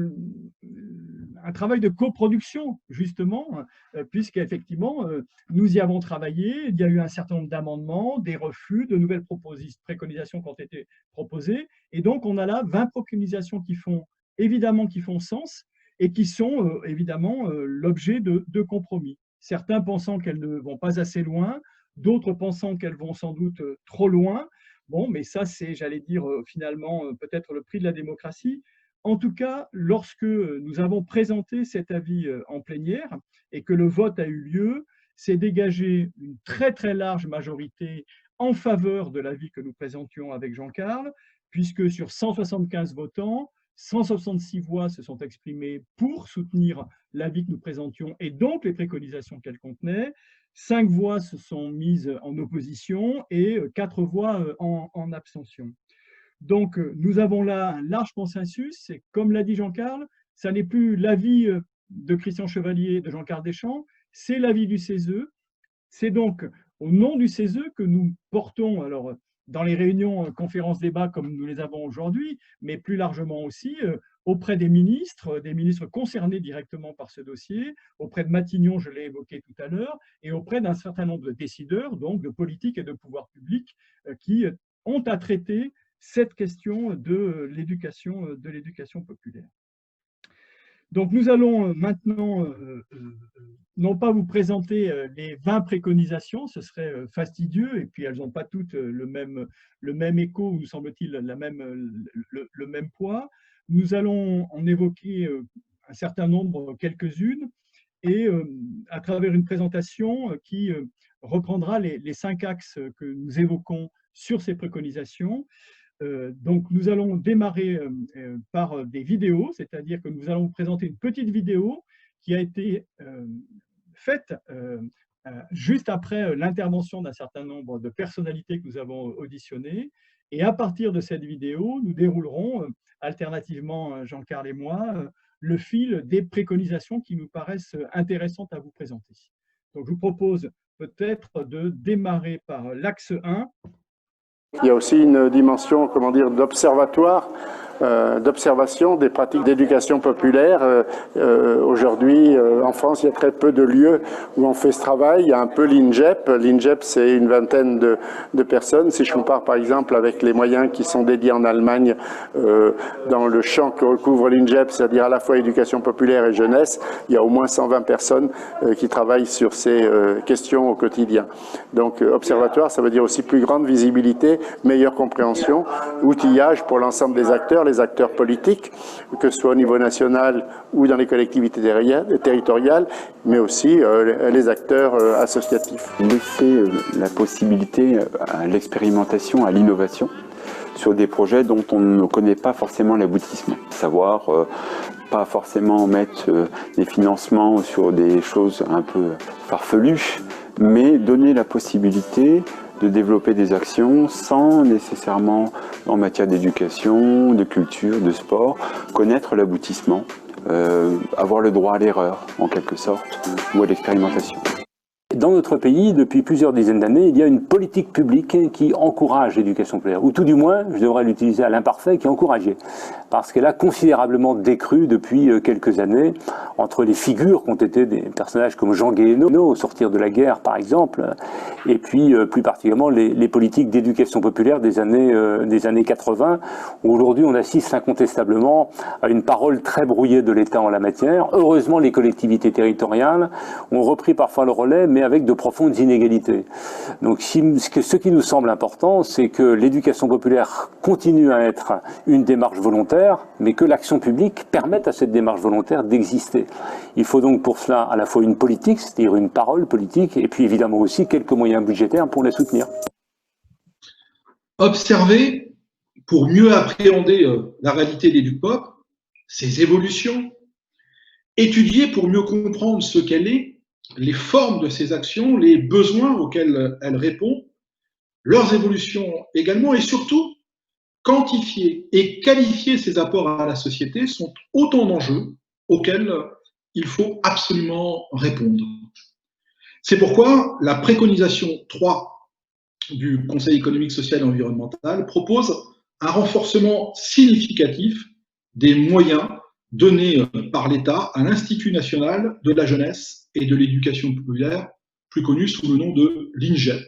un travail de coproduction, justement, puisqu'effectivement, nous y avons travaillé, il y a eu un certain nombre d'amendements, des refus, de nouvelles préconisations qui ont été proposées, et donc on a là 20 préconisations qui font sens et qui sont évidemment l'objet de compromis. Certains pensant qu'elles ne vont pas assez loin, d'autres pensant qu'elles vont sans doute trop loin. Bon, mais ça, c'est, j'allais dire, finalement, peut-être le prix de la démocratie. En tout cas, lorsque nous avons présenté cet avis en plénière et que le vote a eu lieu, c'est dégagé une très très large majorité en faveur de l'avis que nous présentions avec Jean-Carl, puisque sur 175 votants, 166 voix se sont exprimées pour soutenir l'avis que nous présentions et donc les préconisations qu'elle contenait. 5 voix se sont mises en opposition et 4 voix en abstention. Donc, nous avons là un large consensus. Et comme l'a dit Jean-Carl, ça n'est plus l'avis de Christian Chevalier, de Jean-Carl Deschamps, c'est l'avis du CESE. C'est donc au nom du CESE que nous portons, alors dans les réunions, conférences, débats comme nous les avons aujourd'hui, mais plus largement aussi auprès des ministres concernés directement par ce dossier, auprès de Matignon, je l'ai évoqué tout à l'heure, et auprès d'un certain nombre de décideurs, donc de politiques et de pouvoirs publics, qui ont à traiter cette question de l'éducation populaire. Donc nous allons maintenant non pas vous présenter les 20 préconisations, ce serait fastidieux, et puis elles n'ont pas toutes le même écho, ou semble-t-il le même poids. Nous allons en évoquer un certain nombre, quelques-unes, et à travers une présentation qui reprendra les 5 axes que nous évoquons sur ces préconisations. Donc, nous allons démarrer par des vidéos, c'est-à-dire que nous allons vous présenter une petite vidéo qui a été faite juste après l'intervention d'un certain nombre de personnalités que nous avons auditionnées. Et à partir de cette vidéo, nous déroulerons, alternativement Jean-Carl et moi, le fil des préconisations qui nous paraissent intéressantes à vous présenter. Donc, je vous propose peut-être de démarrer par l'axe 1.
Il y a aussi une dimension, comment dire, d'observatoire, d'observation des pratiques d'éducation populaire. Aujourd'hui, en France, il y a très peu de lieux où on fait ce travail. Il y a un peu l'INGEP. L'INGEP, c'est une vingtaine de personnes. Si je compare, par exemple, avec les moyens qui sont dédiés en Allemagne dans le champ que recouvre l'INGEP, c'est-à-dire à la fois éducation populaire et jeunesse, il y a au moins 120 personnes qui travaillent sur ces questions au quotidien. Donc, observatoire, ça veut dire aussi plus grande visibilité, meilleure compréhension, outillage pour l'ensemble des acteurs, les acteurs politiques, que ce soit au niveau national ou dans les collectivités territoriales, mais aussi les acteurs associatifs.
Laisser la possibilité à l'expérimentation, à l'innovation, sur des projets dont on ne connaît pas forcément l'aboutissement. Savoir pas forcément mettre des financements sur des choses un peu farfelues, mais donner la possibilité de développer des actions sans nécessairement, en matière d'éducation, de culture, de sport, connaître l'aboutissement, avoir le droit à l'erreur, en quelque sorte, ou à l'expérimentation.
Dans notre pays, depuis plusieurs dizaines d'années, il y a une politique publique qui encourage l'éducation populaire, ou tout du moins, je devrais l'utiliser à l'imparfait, qui est encouragée, parce qu'elle a considérablement décru depuis quelques années, entre les figures qui ont été des personnages comme Jean Guéhenno, au sortir de la guerre par exemple, et puis plus particulièrement les politiques d'éducation populaire des années 80, où aujourd'hui on assiste incontestablement à une parole très brouillée de l'État en la matière. Heureusement, les collectivités territoriales ont repris parfois le relais, mais avec de profondes inégalités. Donc ce qui nous semble important, c'est que l'éducation populaire continue à être une démarche volontaire, mais que l'action publique permette à cette démarche volontaire d'exister. Il faut donc pour cela à la fois une politique, c'est-à-dire une parole politique, et puis évidemment aussi quelques moyens budgétaires pour les soutenir.
Observer pour mieux appréhender la réalité des l'EducPop, ses évolutions, étudier pour mieux comprendre ce qu'elle est, les formes de ses actions, les besoins auxquels elle répond, leurs évolutions également, et surtout, quantifier et qualifier ses apports à la société sont autant d'enjeux auxquels il faut absolument répondre. C'est pourquoi la préconisation 3 du Conseil économique, social et environnemental propose un renforcement significatif des moyens donnés par l'État à l'Institut national de la jeunesse et de l'éducation populaire, plus connu sous le nom de l'INGEP,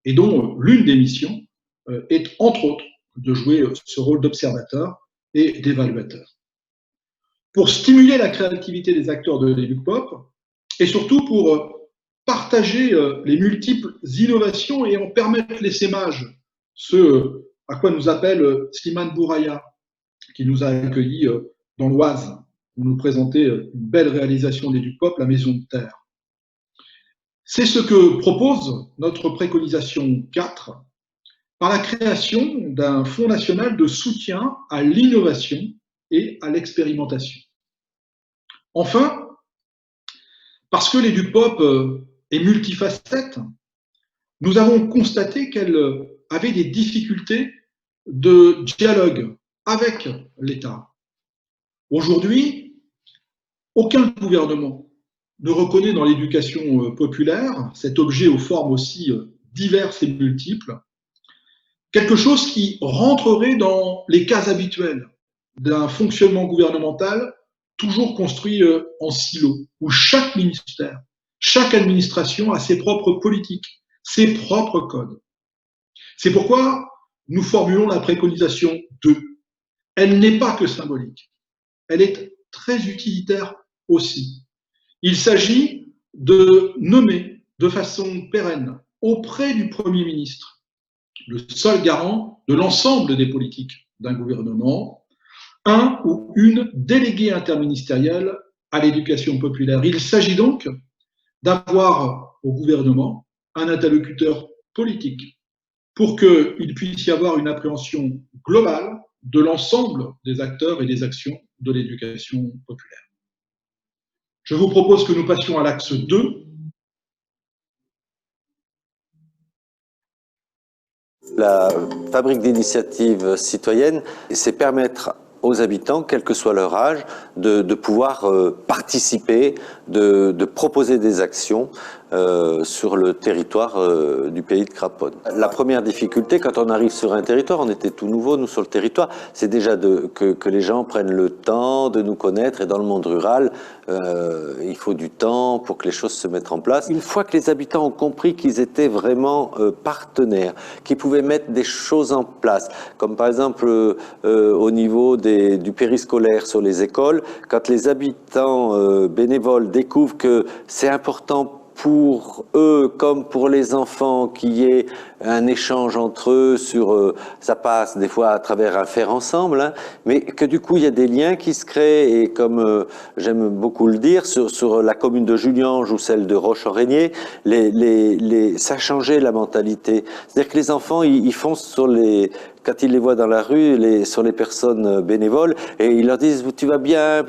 et dont l'une des missions est, entre autres, de jouer ce rôle d'observateur et d'évaluateur. Pour stimuler la créativité des acteurs de l'EducPop, et surtout pour partager les multiples innovations et en permettre l'essaimage, ce à quoi nous appelle Slimane Bouraya, qui nous a accueillis dans l'Oise, pour nous présenter une belle réalisation d'EducPop, la Maison de Terre. C'est ce que propose notre préconisation 4 par la création d'un fonds national de soutien à l'innovation et à l'expérimentation. Enfin, parce que l'EducPop est multifacette, nous avons constaté qu'elle avait des difficultés de dialogue avec l'État. Aujourd'hui, aucun gouvernement ne reconnaît dans l'éducation populaire, cet objet aux formes aussi diverses et multiples, quelque chose qui rentrerait dans les cases habituelles d'un fonctionnement gouvernemental toujours construit en silo, où chaque ministère, chaque administration a ses propres politiques, ses propres codes. C'est pourquoi nous formulons la préconisation 2. Elle n'est pas que symbolique, elle est très utilitaire aussi. Il s'agit de nommer de façon pérenne auprès du Premier ministre, le seul garant de l'ensemble des politiques d'un gouvernement, un ou une déléguée interministérielle à l'éducation populaire. Il s'agit donc d'avoir au gouvernement un interlocuteur politique pour qu'il puisse y avoir une appréhension globale de l'ensemble des acteurs et des actions de l'éducation populaire. Je vous propose que nous passions à l'axe 2.
La fabrique d'initiatives citoyennes, c'est permettre aux habitants, quel que soit leur âge, de pouvoir participer, de proposer des actions sur le territoire du pays de Craponne. La première difficulté, quand on arrive sur un territoire, on était tout nouveau, nous, sur le territoire, c'est déjà que les gens prennent le temps de nous connaître. Et dans le monde rural, il faut du temps pour que les choses se mettent en place. Une fois que les habitants ont compris qu'ils étaient vraiment partenaires, qu'ils pouvaient mettre des choses en place, comme par exemple au niveau du périscolaire sur les écoles, quand les habitants bénévoles découvrent que c'est important pour eux comme pour les enfants qu'il y ait un échange entre eux sur, ça passe des fois à travers un faire ensemble, hein, mais que du coup il y a des liens qui se créent, et comme j'aime beaucoup le dire, sur la commune de Juliange ou celle de Roche-en-Régnier, ça a changé la mentalité. C'est-à-dire que les enfants, ils foncent sur quand ils les voient dans la rue, sur les personnes bénévoles, et ils leur disent « tu vas bien ?»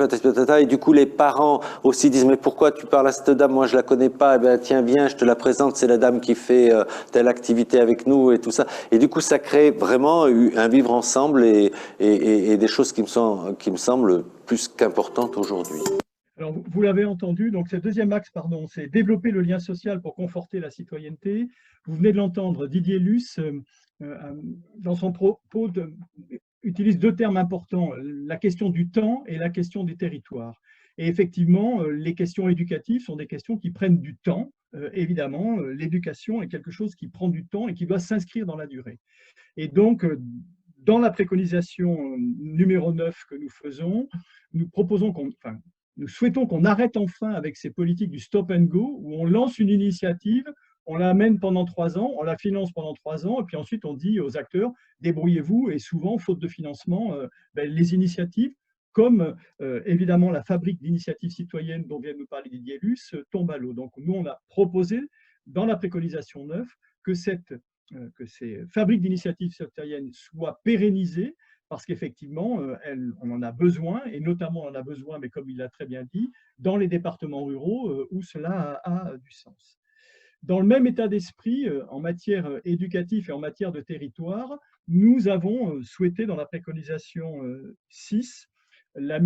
et du coup les parents aussi disent « mais pourquoi tu parles à cette dame, moi je la connais pas, eh ben, tiens viens, je te la présente, c'est la dame qui fait telle activité avec nous » et tout ça. Et du coup ça crée vraiment un vivre ensemble et des choses qui me semblent plus qu'importantes aujourd'hui.
Alors, vous l'avez entendu, donc c'est le deuxième axe, pardon, c'est développer le lien social pour conforter la citoyenneté. Vous venez de l'entendre, Didier Luce, dans son propos, utilise deux termes importants, la question du temps et la question du territoire. Et effectivement, les questions éducatives sont des questions qui prennent du temps. Évidemment, l'éducation est quelque chose qui prend du temps et qui doit s'inscrire dans la durée. Et donc, dans la préconisation numéro 9 que nous faisons, nous proposons nous souhaitons qu'on arrête enfin avec ces politiques du stop and go, où on lance une initiative, on la mène pendant 3 ans, on la finance pendant 3 ans, et puis ensuite on dit aux acteurs, débrouillez-vous, et souvent, faute de financement, les initiatives, comme évidemment la fabrique d'initiatives citoyennes dont vient de nous parler Didier Luce, tombent à l'eau. Donc nous, on a proposé, dans la préconisation 9, que ces fabriques d'initiatives citoyennes soient pérennisées, parce qu'effectivement, on en a besoin, et notamment on en a besoin, mais comme il l'a très bien dit, dans les départements ruraux où cela a du sens. Dans le même état d'esprit, en matière éducative et en matière de territoire, nous avons souhaité, dans la préconisation 6, la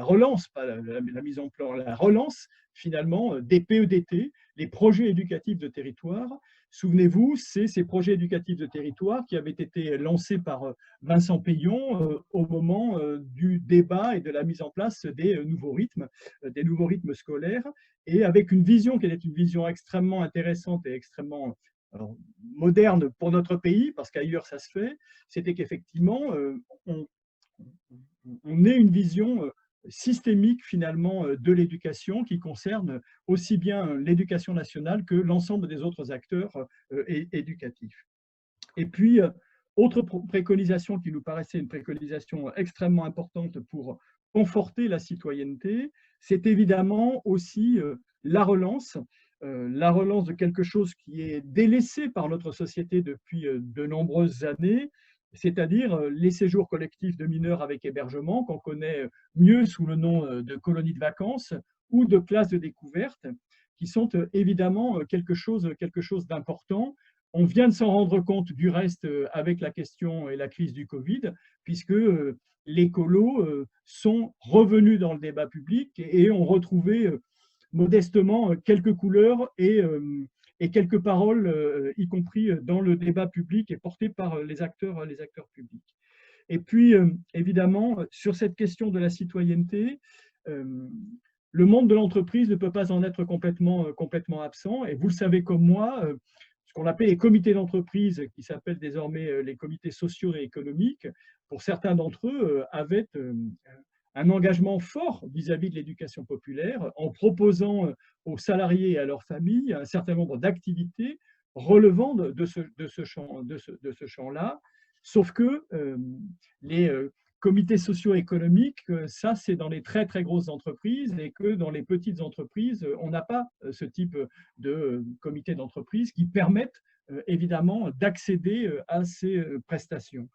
relance, pas la mise en plan, la relance finalement des PEDT, les projets éducatifs de territoire. Souvenez-vous, c'est ces projets éducatifs de territoire qui avaient été lancés par Vincent Payon au moment du débat et de la mise en place des nouveaux rythmes scolaires, et avec une vision qui était une vision extrêmement intéressante et extrêmement moderne pour notre pays, parce qu'ailleurs ça se fait, c'était qu'effectivement, on ait une vision systémique finalement de l'éducation qui concerne aussi bien l'éducation nationale que l'ensemble des autres acteurs éducatifs. Et puis, autre préconisation qui nous paraissait une préconisation extrêmement importante pour conforter la citoyenneté, c'est évidemment aussi la relance de quelque chose qui est délaissé par notre société depuis de nombreuses années, c'est-à-dire les séjours collectifs de mineurs avec hébergement, qu'on connaît mieux sous le nom de colonies de vacances ou de classes de découverte, qui sont évidemment quelque chose d'important. On vient de s'en rendre compte du reste avec la question et la crise du Covid, puisque les écolos sont revenus dans le débat public et ont retrouvé modestement quelques couleurs et quelques paroles, y compris dans le débat public et portées par les acteurs publics. Et puis, évidemment, sur cette question de la citoyenneté, le monde de l'entreprise ne peut pas en être complètement absent. Et vous le savez comme moi, ce qu'on appelait les comités d'entreprise, qui s'appellent désormais les comités sociaux et économiques, pour certains d'entre eux, avaient un engagement fort vis-à-vis de l'éducation populaire en proposant aux salariés et à leurs familles un certain nombre d'activités relevant de ce champ-là, sauf que les comités socio-économiques, ça c'est dans les très très grosses entreprises, et que dans les petites entreprises, on n'a pas ce type de comité d'entreprise qui permettent évidemment d'accéder à ces prestations.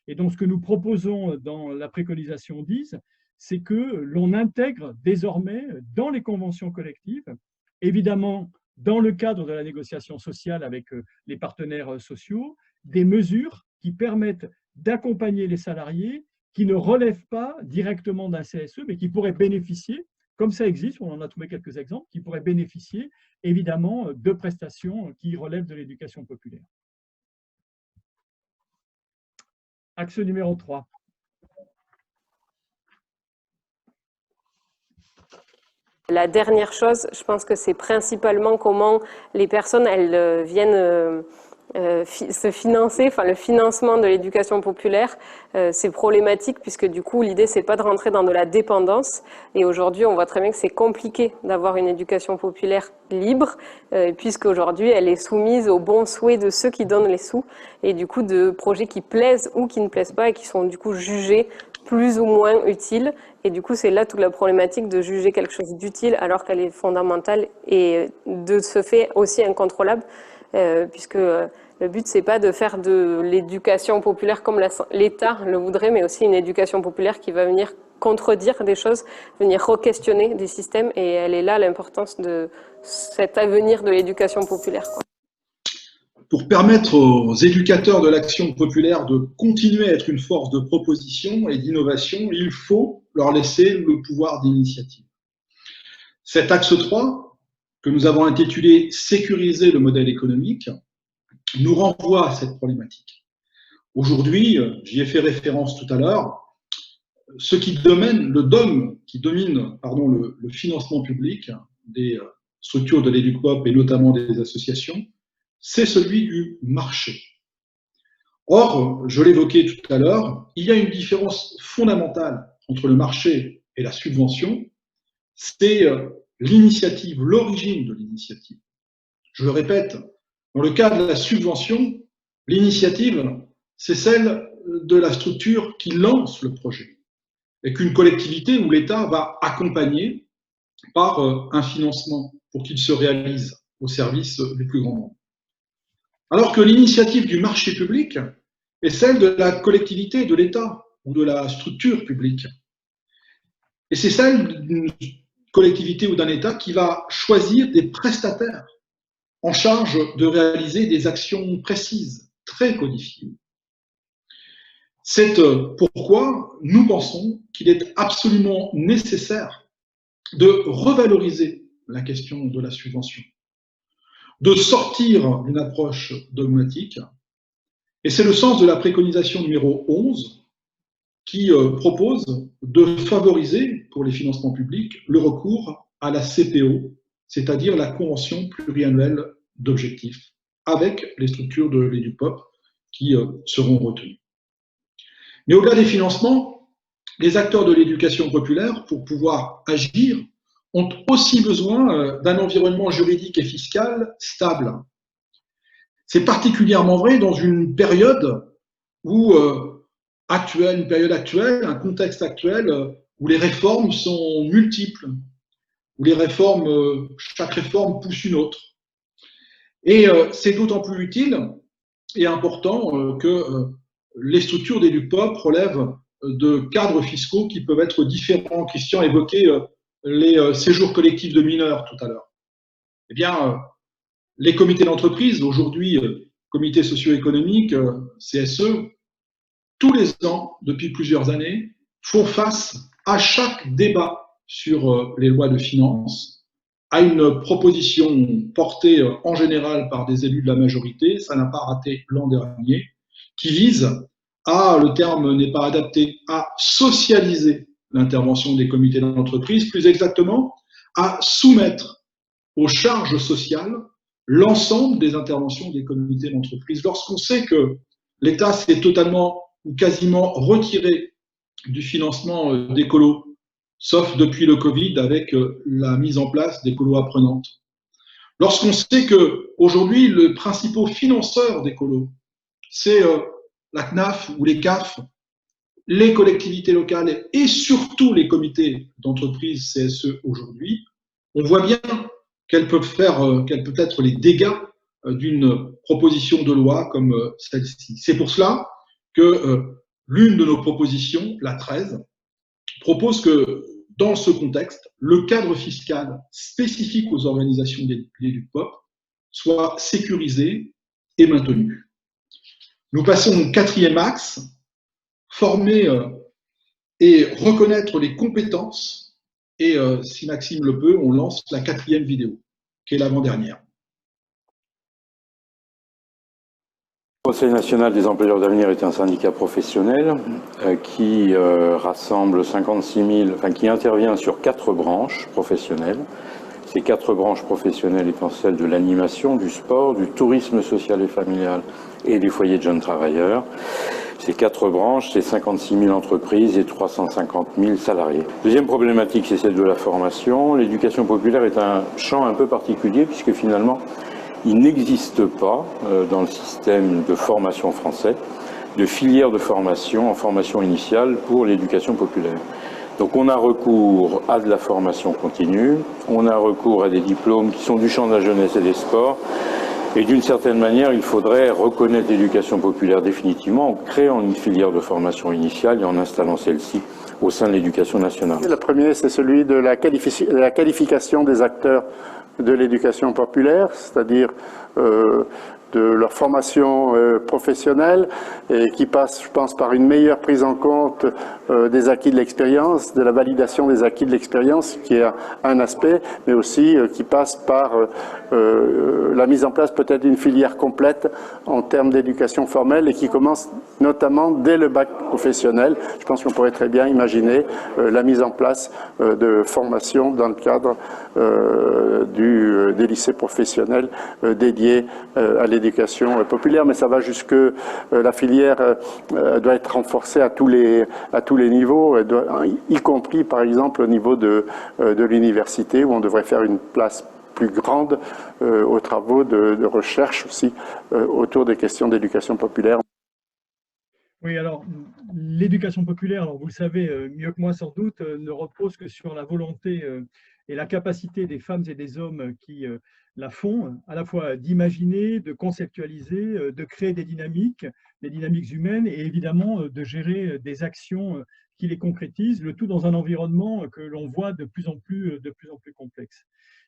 Et donc ce que nous proposons dans la préconisation 10, c'est que l'on intègre désormais dans les conventions collectives, évidemment dans le cadre de la négociation sociale avec les partenaires sociaux, des mesures qui permettent d'accompagner les salariés qui ne relèvent pas directement d'un CSE, mais qui pourraient bénéficier, comme ça existe, on en a trouvé quelques exemples, qui pourraient bénéficier évidemment de prestations qui relèvent de l'éducation populaire. Axe numéro 3.
La dernière chose, je pense que c'est principalement comment les personnes elles viennent se financer, enfin le financement de l'éducation populaire, c'est problématique puisque du coup l'idée c'est pas de rentrer dans de la dépendance, et aujourd'hui on voit très bien que c'est compliqué d'avoir une éducation populaire libre puisque aujourd'hui elle est soumise aux bons souhaits de ceux qui donnent les sous, et du coup de projets qui plaisent ou qui ne plaisent pas et qui sont du coup jugés plus ou moins utiles, et du coup c'est là toute la problématique de juger quelque chose d'utile alors qu'elle est fondamentale et de ce fait aussi incontrôlable. Puisque le but c'est pas de faire de l'éducation populaire comme l'État le voudrait, mais aussi une éducation populaire qui va venir contredire des choses, venir re-questionner des systèmes, et elle est là l'importance de cet avenir de l'éducation populaire, quoi.
Pour permettre aux éducateurs de l'action populaire de continuer à être une force de proposition et d'innovation, il faut leur laisser le pouvoir d'initiative. Cet axe 3, que nous avons intitulé « Sécuriser le modèle économique », nous renvoie à cette problématique. Aujourd'hui, j'y ai fait référence tout à l'heure, le dogme qui domine le financement public des structures de l'EduCOOP et notamment des associations, c'est celui du marché. Or, je l'évoquais tout à l'heure, il y a une différence fondamentale entre le marché et la subvention, c'est l'initiative, l'origine de l'initiative. Je le répète, dans le cas de la subvention, l'initiative, c'est celle de la structure qui lance le projet et qu'une collectivité ou l'État va accompagner par un financement pour qu'il se réalise au service du plus grand nombre. Alors que l'initiative du marché public est celle de la collectivité, de l'État ou de la structure publique. Et c'est celle d'une collectivité ou d'un État qui va choisir des prestataires en charge de réaliser des actions précises, très codifiées. C'est pourquoi nous pensons qu'il est absolument nécessaire de revaloriser la question de la subvention, de sortir d'une approche dogmatique, et c'est le sens de la préconisation numéro 11 qui propose de favoriser pour les financements publics le recours à la CPO, c'est-à-dire la convention pluriannuelle d'objectifs, avec les structures de l'EduPOP qui seront retenues. Mais au-delà des financements, les acteurs de l'éducation populaire, pour pouvoir agir, ont aussi besoin d'un environnement juridique et fiscal stable. C'est particulièrement vrai dans une période où une période actuelle, un contexte actuel où les réformes sont multiples, où chaque réforme pousse une autre. Et c'est d'autant plus utile et important que les structures d'EduPOP relèvent de cadres fiscaux qui peuvent être différents. Christian évoquait les séjours collectifs de mineurs tout à l'heure. Eh bien, les comités d'entreprise, aujourd'hui comités socio-économiques, CSE, tous les ans, depuis plusieurs années, font face à chaque débat sur les lois de finances, à une proposition portée en général par des élus de la majorité, ça n'a pas raté l'an dernier, qui vise à, le terme n'est pas adapté, à socialiser l'intervention des comités d'entreprise, plus exactement, à soumettre aux charges sociales l'ensemble des interventions des comités d'entreprise. Lorsqu'on sait que l'État s'est totalement ou quasiment retiré du financement des colos, sauf depuis le Covid avec la mise en place des colos apprenantes. Lorsqu'on sait qu'aujourd'hui, le principal financeur des colos, c'est la CNAF ou les CAF, les collectivités locales et surtout les comités d'entreprise CSE aujourd'hui, on voit bien quels peuvent être les dégâts d'une proposition de loi comme celle-ci. C'est pour cela que l'une de nos propositions, la 13, propose que dans ce contexte, le cadre fiscal spécifique aux organisations d'EducPop soit sécurisé et maintenu. Nous passons au 4e axe, former et reconnaître les compétences. Et si Maxime le peut, on lance la 4e vidéo, qui est l'avant-dernière.
Le Conseil national des employeurs d'avenir est un syndicat professionnel qui rassemble 56 000, qui intervient sur 4 branches professionnelles. Ces 4 branches professionnelles étant celles de l'animation, du sport, du tourisme social et familial et des foyers de jeunes travailleurs. Ces 4 branches, c'est 56 000 entreprises et 350 000 salariés. Deuxième problématique, c'est celle de la formation. L'éducation populaire est un champ un peu particulier puisque finalement, il n'existe pas dans le système de formation français de filière de formation en formation initiale pour l'éducation populaire. Donc on a recours à de la formation continue, on a recours à des diplômes qui sont du champ de la jeunesse et des sports, et d'une certaine manière il faudrait reconnaître l'éducation populaire définitivement en créant une filière de formation initiale et en installant celle-ci au sein de l'éducation nationale.
Le premier, c'est celui de la qualification des acteurs de l'éducation populaire, c'est-à-dire de leur formation professionnelle et qui passe, je pense, par une meilleure prise en compte des acquis de l'expérience, de la validation des acquis de l'expérience, qui est un aspect, mais aussi qui passe par la mise en place peut-être d'une filière complète en termes d'éducation formelle et qui commence notamment dès le bac professionnel. Je pense qu'on pourrait très bien imaginer la mise en place de formation dans le cadre des lycées professionnels dédiés à l'éducation populaire, mais ça va jusque la filière doit être renforcée à tous les niveaux, y compris par exemple au niveau de l'université où on devrait faire une place plus grande aux travaux de recherche aussi autour des questions d'éducation populaire.
Oui, alors l'éducation populaire, alors vous le savez mieux que moi sans doute, ne repose que sur la volonté et la capacité des femmes et des hommes qui la font, à la fois d'imaginer, de conceptualiser, de créer des dynamiques humaines et évidemment de gérer des actions qui les concrétisent, le tout dans un environnement que l'on voit de plus en plus complexe.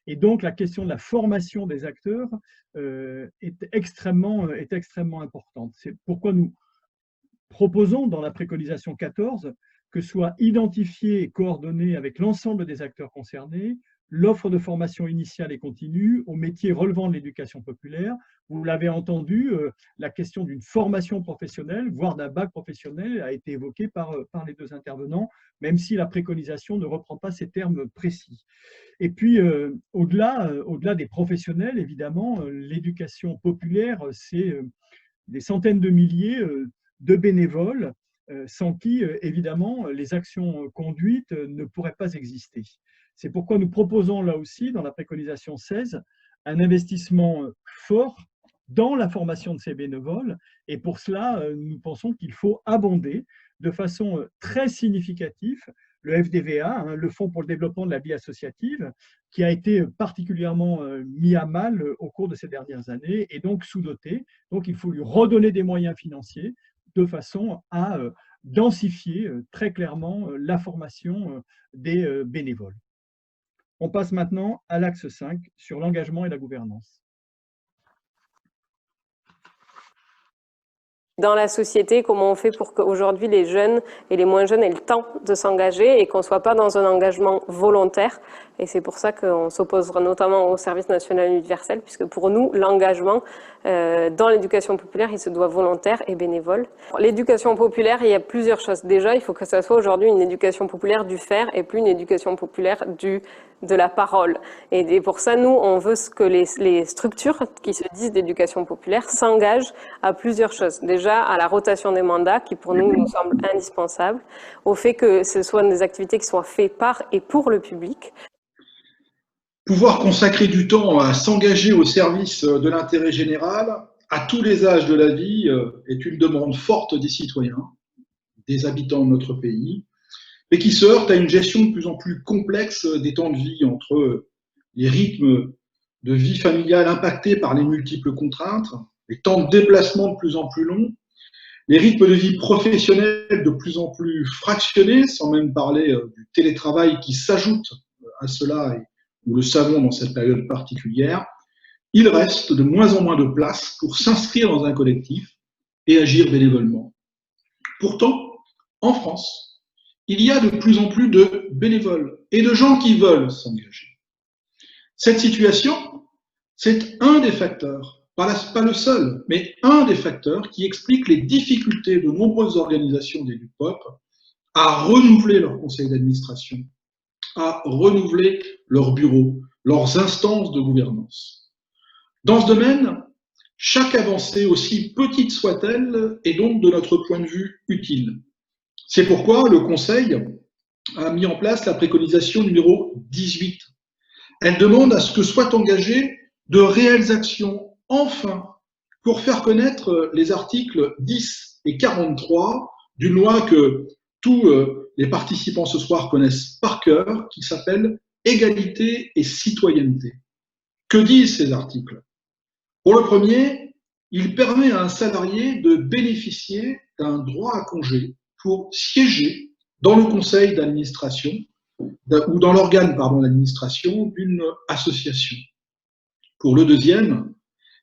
Et donc la question de la formation des acteurs est extrêmement importante. C'est pourquoi nous proposons dans la préconisation 14 que soit identifié et coordonné avec l'ensemble des acteurs concernés l'offre de formation initiale et continue aux métiers relevant de l'éducation populaire. Vous l'avez entendu, la question d'une formation professionnelle, voire d'un bac professionnel, a été évoquée par les 2 intervenants, même si la préconisation ne reprend pas ces termes précis. Et puis, au-delà des professionnels, évidemment, l'éducation populaire, c'est des centaines de milliers de bénévoles sans qui, évidemment, les actions conduites ne pourraient pas exister. C'est pourquoi nous proposons là aussi, dans la préconisation 16, un investissement fort dans la formation de ces bénévoles. Et pour cela, nous pensons qu'il faut abonder de façon très significative le FDVA, le Fonds pour le développement de la vie associative, qui a été particulièrement mis à mal au cours de ces dernières années et donc sous-doté. Donc il faut lui redonner des moyens financiers de façon à densifier très clairement la formation des bénévoles. On passe maintenant à l'axe 5 sur l'engagement et la gouvernance.
Dans la société, comment on fait pour qu'aujourd'hui les jeunes et les moins jeunes aient le temps de s'engager et qu'on ne soit pas dans un engagement volontaire. Et c'est pour ça qu'on s'opposera notamment au service national universel, puisque pour nous, l'engagement dans l'éducation populaire, il se doit volontaire et bénévole. L'éducation populaire, il y a plusieurs choses. Déjà, il faut que ça soit aujourd'hui une éducation populaire du faire et plus une éducation populaire du de la parole. Et pour ça, nous, on veut que les structures qui se disent d'éducation populaire s'engagent à plusieurs choses. Déjà, à la rotation des mandats, qui pour nous semble indispensable, au fait que ce soient des activités qui soient faites par et pour le public.
Pouvoir consacrer du temps à s'engager au service de l'intérêt général, à tous les âges de la vie, est une demande forte des citoyens, des habitants de notre pays, et qui se heurte à une gestion de plus en plus complexe des temps de vie entre les rythmes de vie familiale impactés par les multiples contraintes, les temps de déplacement de plus en plus longs, les rythmes de vie professionnels de plus en plus fractionnés, sans même parler du télétravail qui s'ajoute à cela, et nous le savons dans cette période particulière. Il reste de moins en moins de place pour s'inscrire dans un collectif et agir bénévolement. Pourtant, en France, il y a de plus en plus de bénévoles et de gens qui veulent s'engager. Cette situation, c'est un des facteurs, pas le seul, mais un des facteurs qui explique les difficultés de nombreuses organisations des LUPOP à renouveler leur conseil d'administration, à renouveler leurs bureaux, leurs instances de gouvernance. Dans ce domaine, chaque avancée, aussi petite soit-elle, est donc de notre point de vue utile. C'est pourquoi le Conseil a mis en place la préconisation numéro 18. Elle demande à ce que soient engagées de réelles actions, enfin, pour faire connaître les articles 10 et 43 d'une loi que tous les participants ce soir connaissent par cœur, qui s'appelle Égalité et citoyenneté. Que disent ces articles? Pour le premier, il permet à un salarié de bénéficier d'un droit à congé pour siéger dans le conseil d'administration ou dans l'organe d'administration d'une association. Pour le deuxième,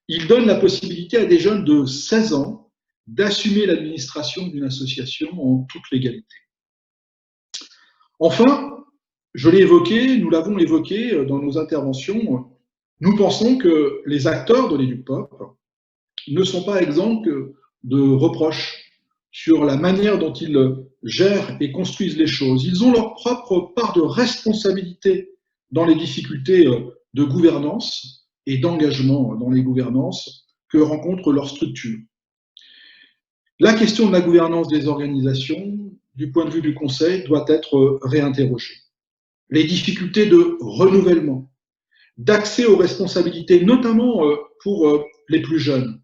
il donne la possibilité à des jeunes de 16 ans d'assumer l'administration d'une association en toute légalité. Enfin, je l'ai évoqué, nous l'avons évoqué dans nos interventions, nous pensons que les acteurs de l'EDUPOP ne sont pas exempts de reproches sur la manière dont ils gèrent et construisent les choses. Ils ont leur propre part de responsabilité dans les difficultés de gouvernance et d'engagement dans les gouvernances que rencontrent leurs structures. La question de la gouvernance des organisations, du point de vue du Conseil, doit être réinterrogée. Les difficultés de renouvellement, d'accès aux responsabilités, notamment pour les plus jeunes,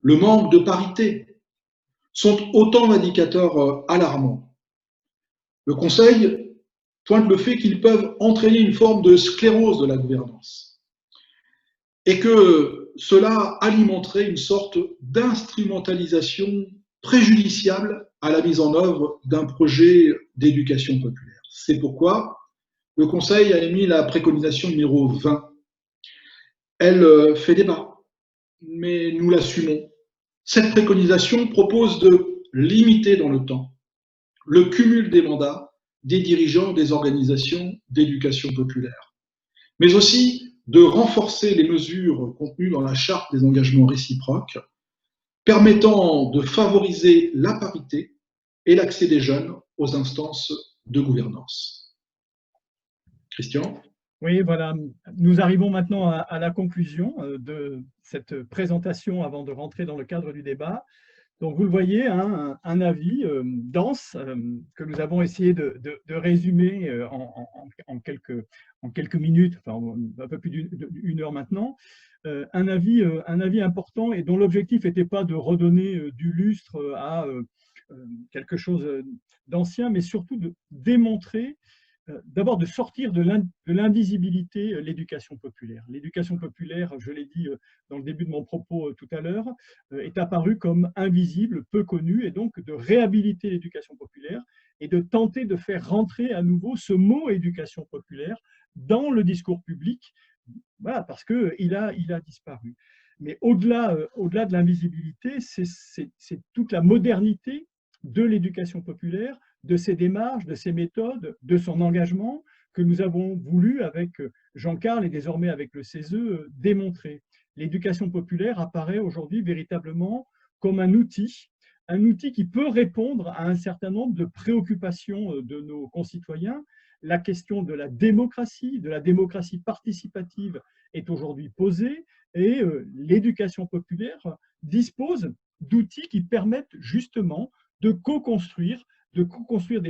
le manque de parité, sont autant d'indicateurs alarmants. Le Conseil pointe le fait qu'ils peuvent entraîner une forme de sclérose de la gouvernance et que cela alimenterait une sorte d'instrumentalisation préjudiciable à la mise en œuvre d'un projet d'éducation populaire. C'est pourquoi le Conseil a émis la préconisation numéro 20. Elle fait débat, mais nous l'assumons. Cette préconisation propose de limiter dans le temps le cumul des mandats des dirigeants des organisations d'éducation populaire, mais aussi de renforcer les mesures contenues dans la charte des engagements réciproques, permettant de favoriser la parité et l'accès des jeunes aux instances de gouvernance. Christian ?
Oui, voilà. Nous arrivons maintenant à la conclusion de cette présentation avant de rentrer dans le cadre du débat. Donc, vous le voyez, un avis dense que nous avons essayé de résumer en quelques minutes, enfin un peu plus d'une heure maintenant. Un avis important et dont l'objectif n'était pas de redonner du lustre à quelque chose d'ancien, mais surtout de démontrer, d'abord de sortir de l'invisibilité l'éducation populaire. L'éducation populaire, je l'ai dit dans le début de mon propos tout à l'heure, est apparue comme invisible, peu connue, et donc de réhabiliter l'éducation populaire et de tenter de faire rentrer à nouveau ce mot éducation populaire dans le discours public, voilà, parce qu'il a disparu. Mais au-delà de l'invisibilité, c'est toute la modernité de l'éducation populaire, de ses démarches, de ses méthodes, de son engagement que nous avons voulu, avec Jean-Carl et désormais avec le CESE, démontrer. L'éducation populaire apparaît aujourd'hui véritablement comme un outil qui peut répondre à un certain nombre de préoccupations de nos concitoyens, la question de la démocratie participative est aujourd'hui posée, et l'éducation populaire dispose d'outils qui permettent justement de co-construire des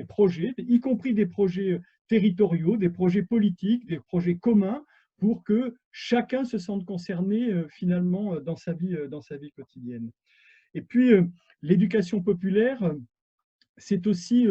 projets, y compris des projets territoriaux, des projets politiques, des projets communs, pour que chacun se sente concerné finalement dans sa vie quotidienne. Et puis, l'éducation populaire, c'est aussi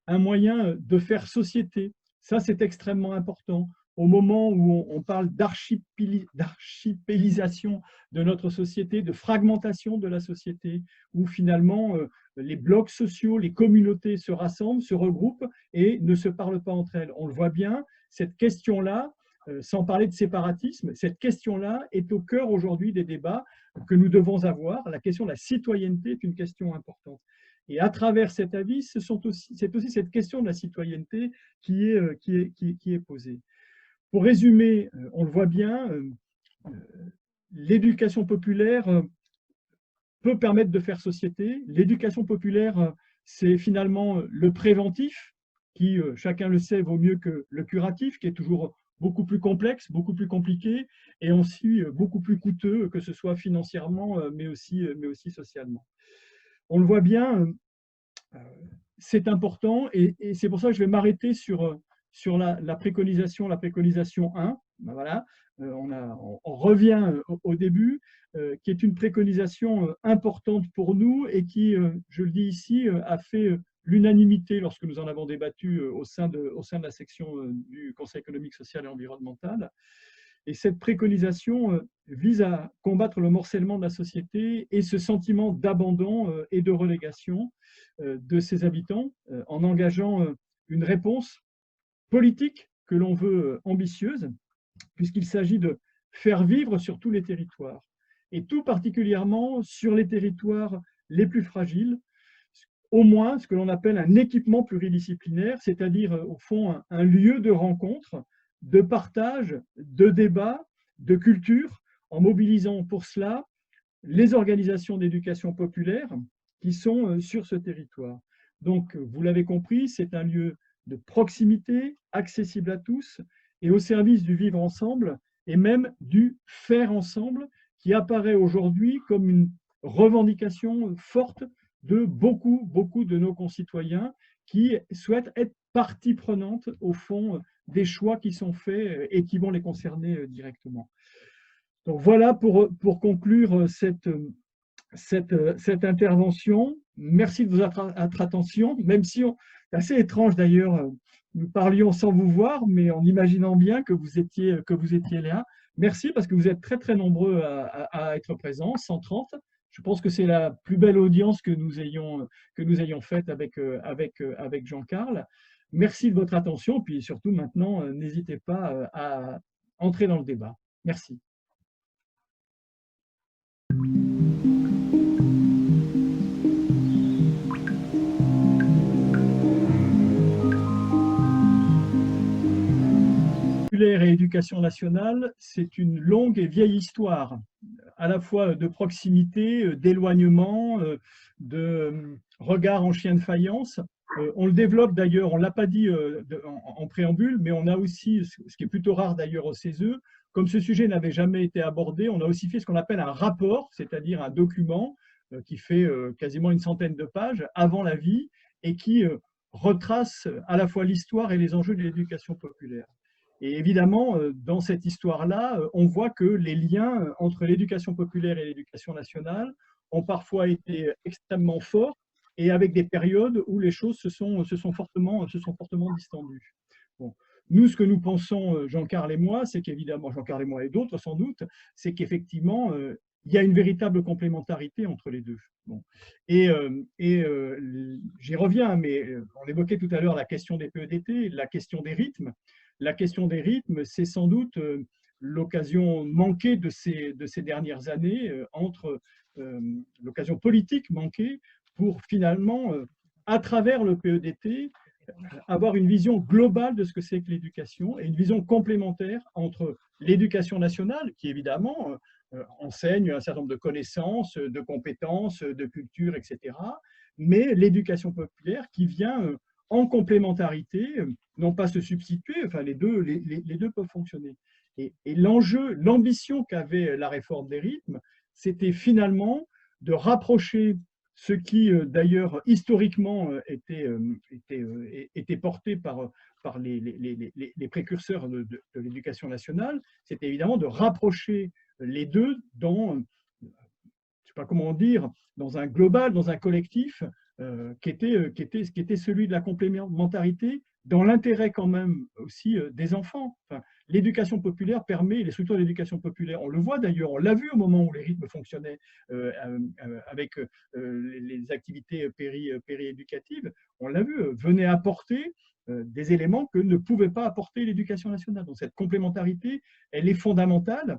un moyen de faire société. Ça, c'est extrêmement important. Au moment où on parle d'archipélisation de notre société, de fragmentation de la société, où finalement les blocs sociaux, les communautés se rassemblent, se regroupent et ne se parlent pas entre elles. On le voit bien, cette question-là, sans parler de séparatisme, cette question-là est au cœur aujourd'hui des débats que nous devons avoir. La question de la citoyenneté est une question importante. Et à travers cet avis, c'est aussi cette question de la citoyenneté qui est posée. Pour résumer, on le voit bien, l'éducation populaire peut permettre de faire société. L'éducation populaire, c'est finalement le préventif, qui, chacun le sait, vaut mieux que le curatif, qui est toujours beaucoup plus complexe, beaucoup plus compliqué, et aussi beaucoup plus coûteux, que ce soit financièrement, mais aussi socialement. On le voit bien, c'est important, et c'est pour ça que je vais m'arrêter sur la préconisation 1. Ben voilà, on revient au début, qui est une préconisation importante pour nous et qui, je le dis ici, a fait l'unanimité lorsque nous en avons débattu au sein de la section du Conseil économique, social et environnemental. Et cette préconisation vise à combattre le morcellement de la société et ce sentiment d'abandon et de relégation de ses habitants, en engageant une réponse politique que l'on veut ambitieuse, puisqu'il s'agit de faire vivre sur tous les territoires, et tout particulièrement sur les territoires les plus fragiles, au moins ce que l'on appelle un équipement pluridisciplinaire, c'est-à-dire au fond un lieu de rencontre, de partage, de débat, de culture, en mobilisant pour cela les organisations d'éducation populaire qui sont sur ce territoire. Donc, vous l'avez compris, c'est un lieu de proximité, accessible à tous et au service du vivre ensemble et même du faire ensemble, qui apparaît aujourd'hui comme une revendication forte de beaucoup de nos concitoyens qui souhaitent être partie prenante au fond des choix qui sont faits et qui vont les concerner directement. Donc voilà pour conclure cette intervention. Merci de votre attention, même si c'est assez étrange d'ailleurs, nous parlions sans vous voir, mais en imaginant bien que vous étiez là. Merci parce que vous êtes très nombreux à être présents, 130. Je pense que c'est la plus belle audience que nous ayons faite avec Jean-Carl. Merci de votre attention, puis surtout maintenant, n'hésitez pas à entrer dans le débat. Merci. Et éducation nationale, c'est une longue et vieille histoire, à la fois de proximité, d'éloignement, de regard en chien de faïence. On le développe d'ailleurs, on ne l'a pas dit en préambule, mais on a aussi, ce qui est plutôt rare d'ailleurs au CESE, comme ce sujet n'avait jamais été abordé, on a aussi fait ce qu'on appelle un rapport, c'est-à-dire un document qui fait quasiment une centaine de pages avant la vie et qui retrace à la fois l'histoire et les enjeux de l'éducation populaire. Et évidemment, dans cette histoire-là, on voit que les liens entre l'éducation populaire et l'éducation nationale ont parfois été extrêmement forts et avec des périodes où les choses se sont fortement distendues. Bon. Nous, ce que nous pensons, Jean-Carl et moi, c'est qu'évidemment, Jean-Carl et moi et d'autres sans doute, c'est qu'effectivement, il y a une véritable complémentarité entre les deux. Bon. Et j'y reviens, mais on évoquait tout à l'heure la question des PEDT, la question des rythmes. La question des rythmes, c'est sans doute l'occasion manquée de ces dernières années, l'occasion politique manquée pour finalement, à travers le PEDT, avoir une vision globale de ce que c'est que l'éducation et une vision complémentaire entre l'éducation nationale, qui évidemment enseigne un certain nombre de connaissances, de compétences, de culture, etc., mais l'éducation populaire qui vient en complémentarité, non pas se substituer, enfin les deux peuvent fonctionner. Et l'enjeu, l'ambition qu'avait la réforme des rythmes, c'était finalement de rapprocher ce qui, d'ailleurs, historiquement était porté par les précurseurs de l'éducation nationale, c'était évidemment de rapprocher les deux dans, je ne sais pas comment dire, dans un global, dans un collectif qui était celui de la complémentarité, dans l'intérêt quand même aussi des enfants. Enfin, l'éducation populaire permet, les structures d'éducation populaire, on le voit d'ailleurs, on l'a vu au moment où les rythmes fonctionnaient avec les activités périéducatives, on l'a vu, venaient apporter des éléments que ne pouvait pas apporter l'éducation nationale. Donc cette complémentarité, elle est fondamentale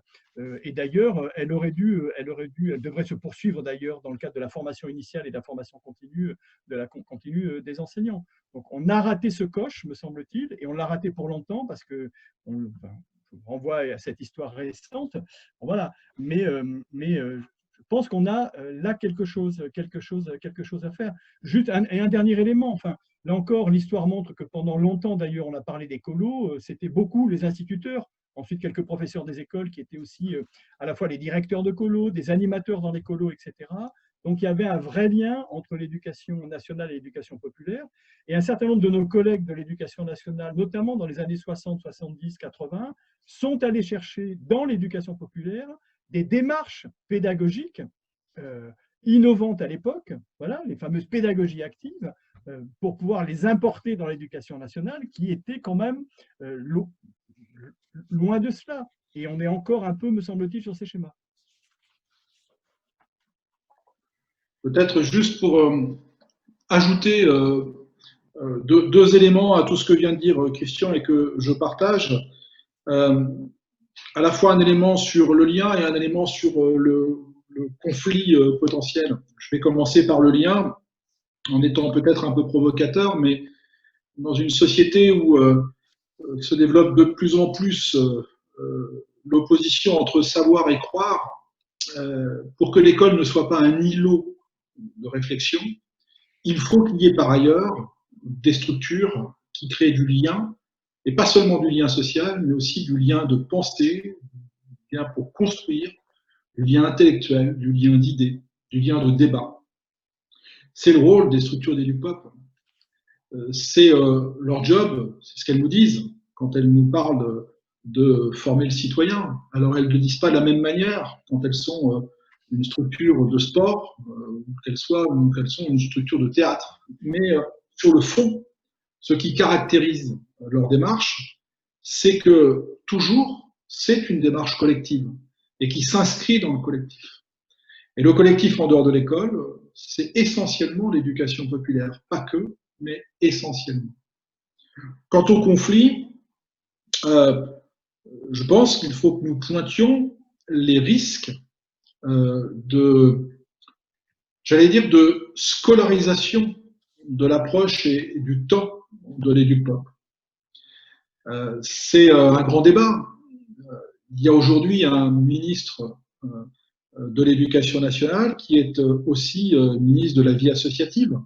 et d'ailleurs, elle devrait se poursuivre d'ailleurs dans le cadre de la formation initiale et de la formation continue, des enseignants. Donc on a raté ce coche, me semble-t-il, et on l'a raté pour longtemps parce que je renvoie à cette histoire récente. Voilà. Mais je pense qu'on a là quelque chose à faire. Juste un dernier élément. Enfin, là encore, l'histoire montre que pendant longtemps, d'ailleurs, on a parlé des colos, c'était beaucoup les instituteurs, ensuite quelques professeurs des écoles qui étaient aussi à la fois les directeurs de colos, des animateurs dans les colos, etc. Donc il y avait un vrai lien entre l'éducation nationale et l'éducation populaire. Et un certain nombre de nos collègues de l'éducation nationale, notamment dans les années 60, 70, 80, sont allés chercher dans l'éducation populaire des démarches pédagogiques innovantes à l'époque, voilà, les fameuses pédagogies actives, pour pouvoir les importer dans l'éducation nationale, qui étaient quand même loin de cela. Et on est encore un peu, me semble-t-il, sur ces schémas.
Peut-être juste pour ajouter deux éléments à tout ce que vient de dire Christian et que je partage. À la fois un élément sur le lien et un élément sur le conflit potentiel. Je vais commencer par le lien, en étant peut-être un peu provocateur, mais dans une société où se développe de plus en plus l'opposition entre savoir et croire, pour que l'école ne soit pas un îlot de réflexion, il faut qu'il y ait par ailleurs des structures qui créent du lien, et pas seulement du lien social, mais aussi du lien de pensée, du lien pour construire, du lien intellectuel, du lien d'idées, du lien de débat. C'est le rôle des structures d'EduPop. C'est leur job, c'est ce qu'elles nous disent quand elles nous parlent de former le citoyen. Alors elles ne le disent pas de la même manière quand elles sont une structure de sport, ou qu'elles sont une structure de théâtre. Mais sur le fond, ce qui caractérise leur démarche, c'est que toujours, c'est une démarche collective et qui s'inscrit dans le collectif. Et le collectif en dehors de l'école, c'est essentiellement l'éducation populaire, pas que, mais essentiellement. Quant au conflit, je pense qu'il faut que nous pointions les risques de scolarisation de l'approche et du temps de l'EduPop. C'est un grand débat. Il y a aujourd'hui un ministre de l'Éducation nationale qui est aussi ministre de la vie associative.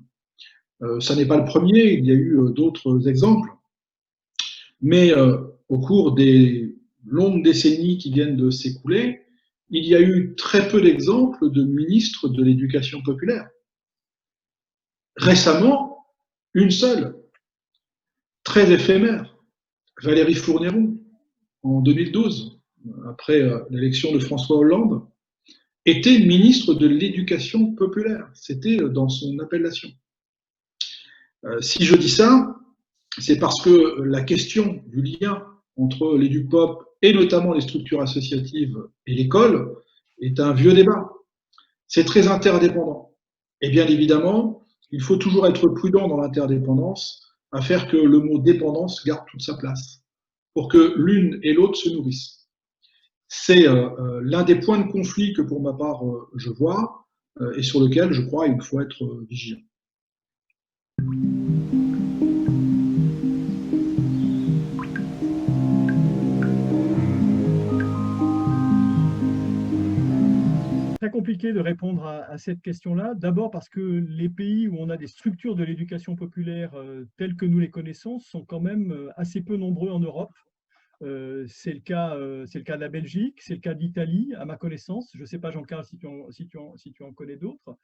Ça n'est pas le premier, il y a eu d'autres exemples. Mais au cours des longues décennies qui viennent de s'écouler, il y a eu très peu d'exemples de ministres de l'éducation populaire. Récemment, une seule, très éphémère, Valérie Fourniron, en 2012, après l'élection de François Hollande, était ministre de l'éducation populaire. C'était dans son appellation. Si je dis ça, c'est parce que la question du lien entre l'EduPop et notamment les structures associatives et l'école est un vieux débat. C'est très interdépendant. Et bien évidemment, il faut toujours être prudent dans l'interdépendance, à faire que le mot dépendance garde toute sa place, pour que l'une et l'autre se nourrissent. C'est l'un des points de conflit que pour ma part je vois et sur lequel je crois il faut être vigilant.
Très compliqué de répondre à cette question-là. D'abord parce que les pays où on a des structures de l'éducation populaire telles que nous les connaissons sont quand même assez peu nombreux en Europe. C'est le cas de la Belgique, c'est le cas d'Italie, à ma connaissance. Je ne sais pas, Jean-Carl, si tu en connais d'autres.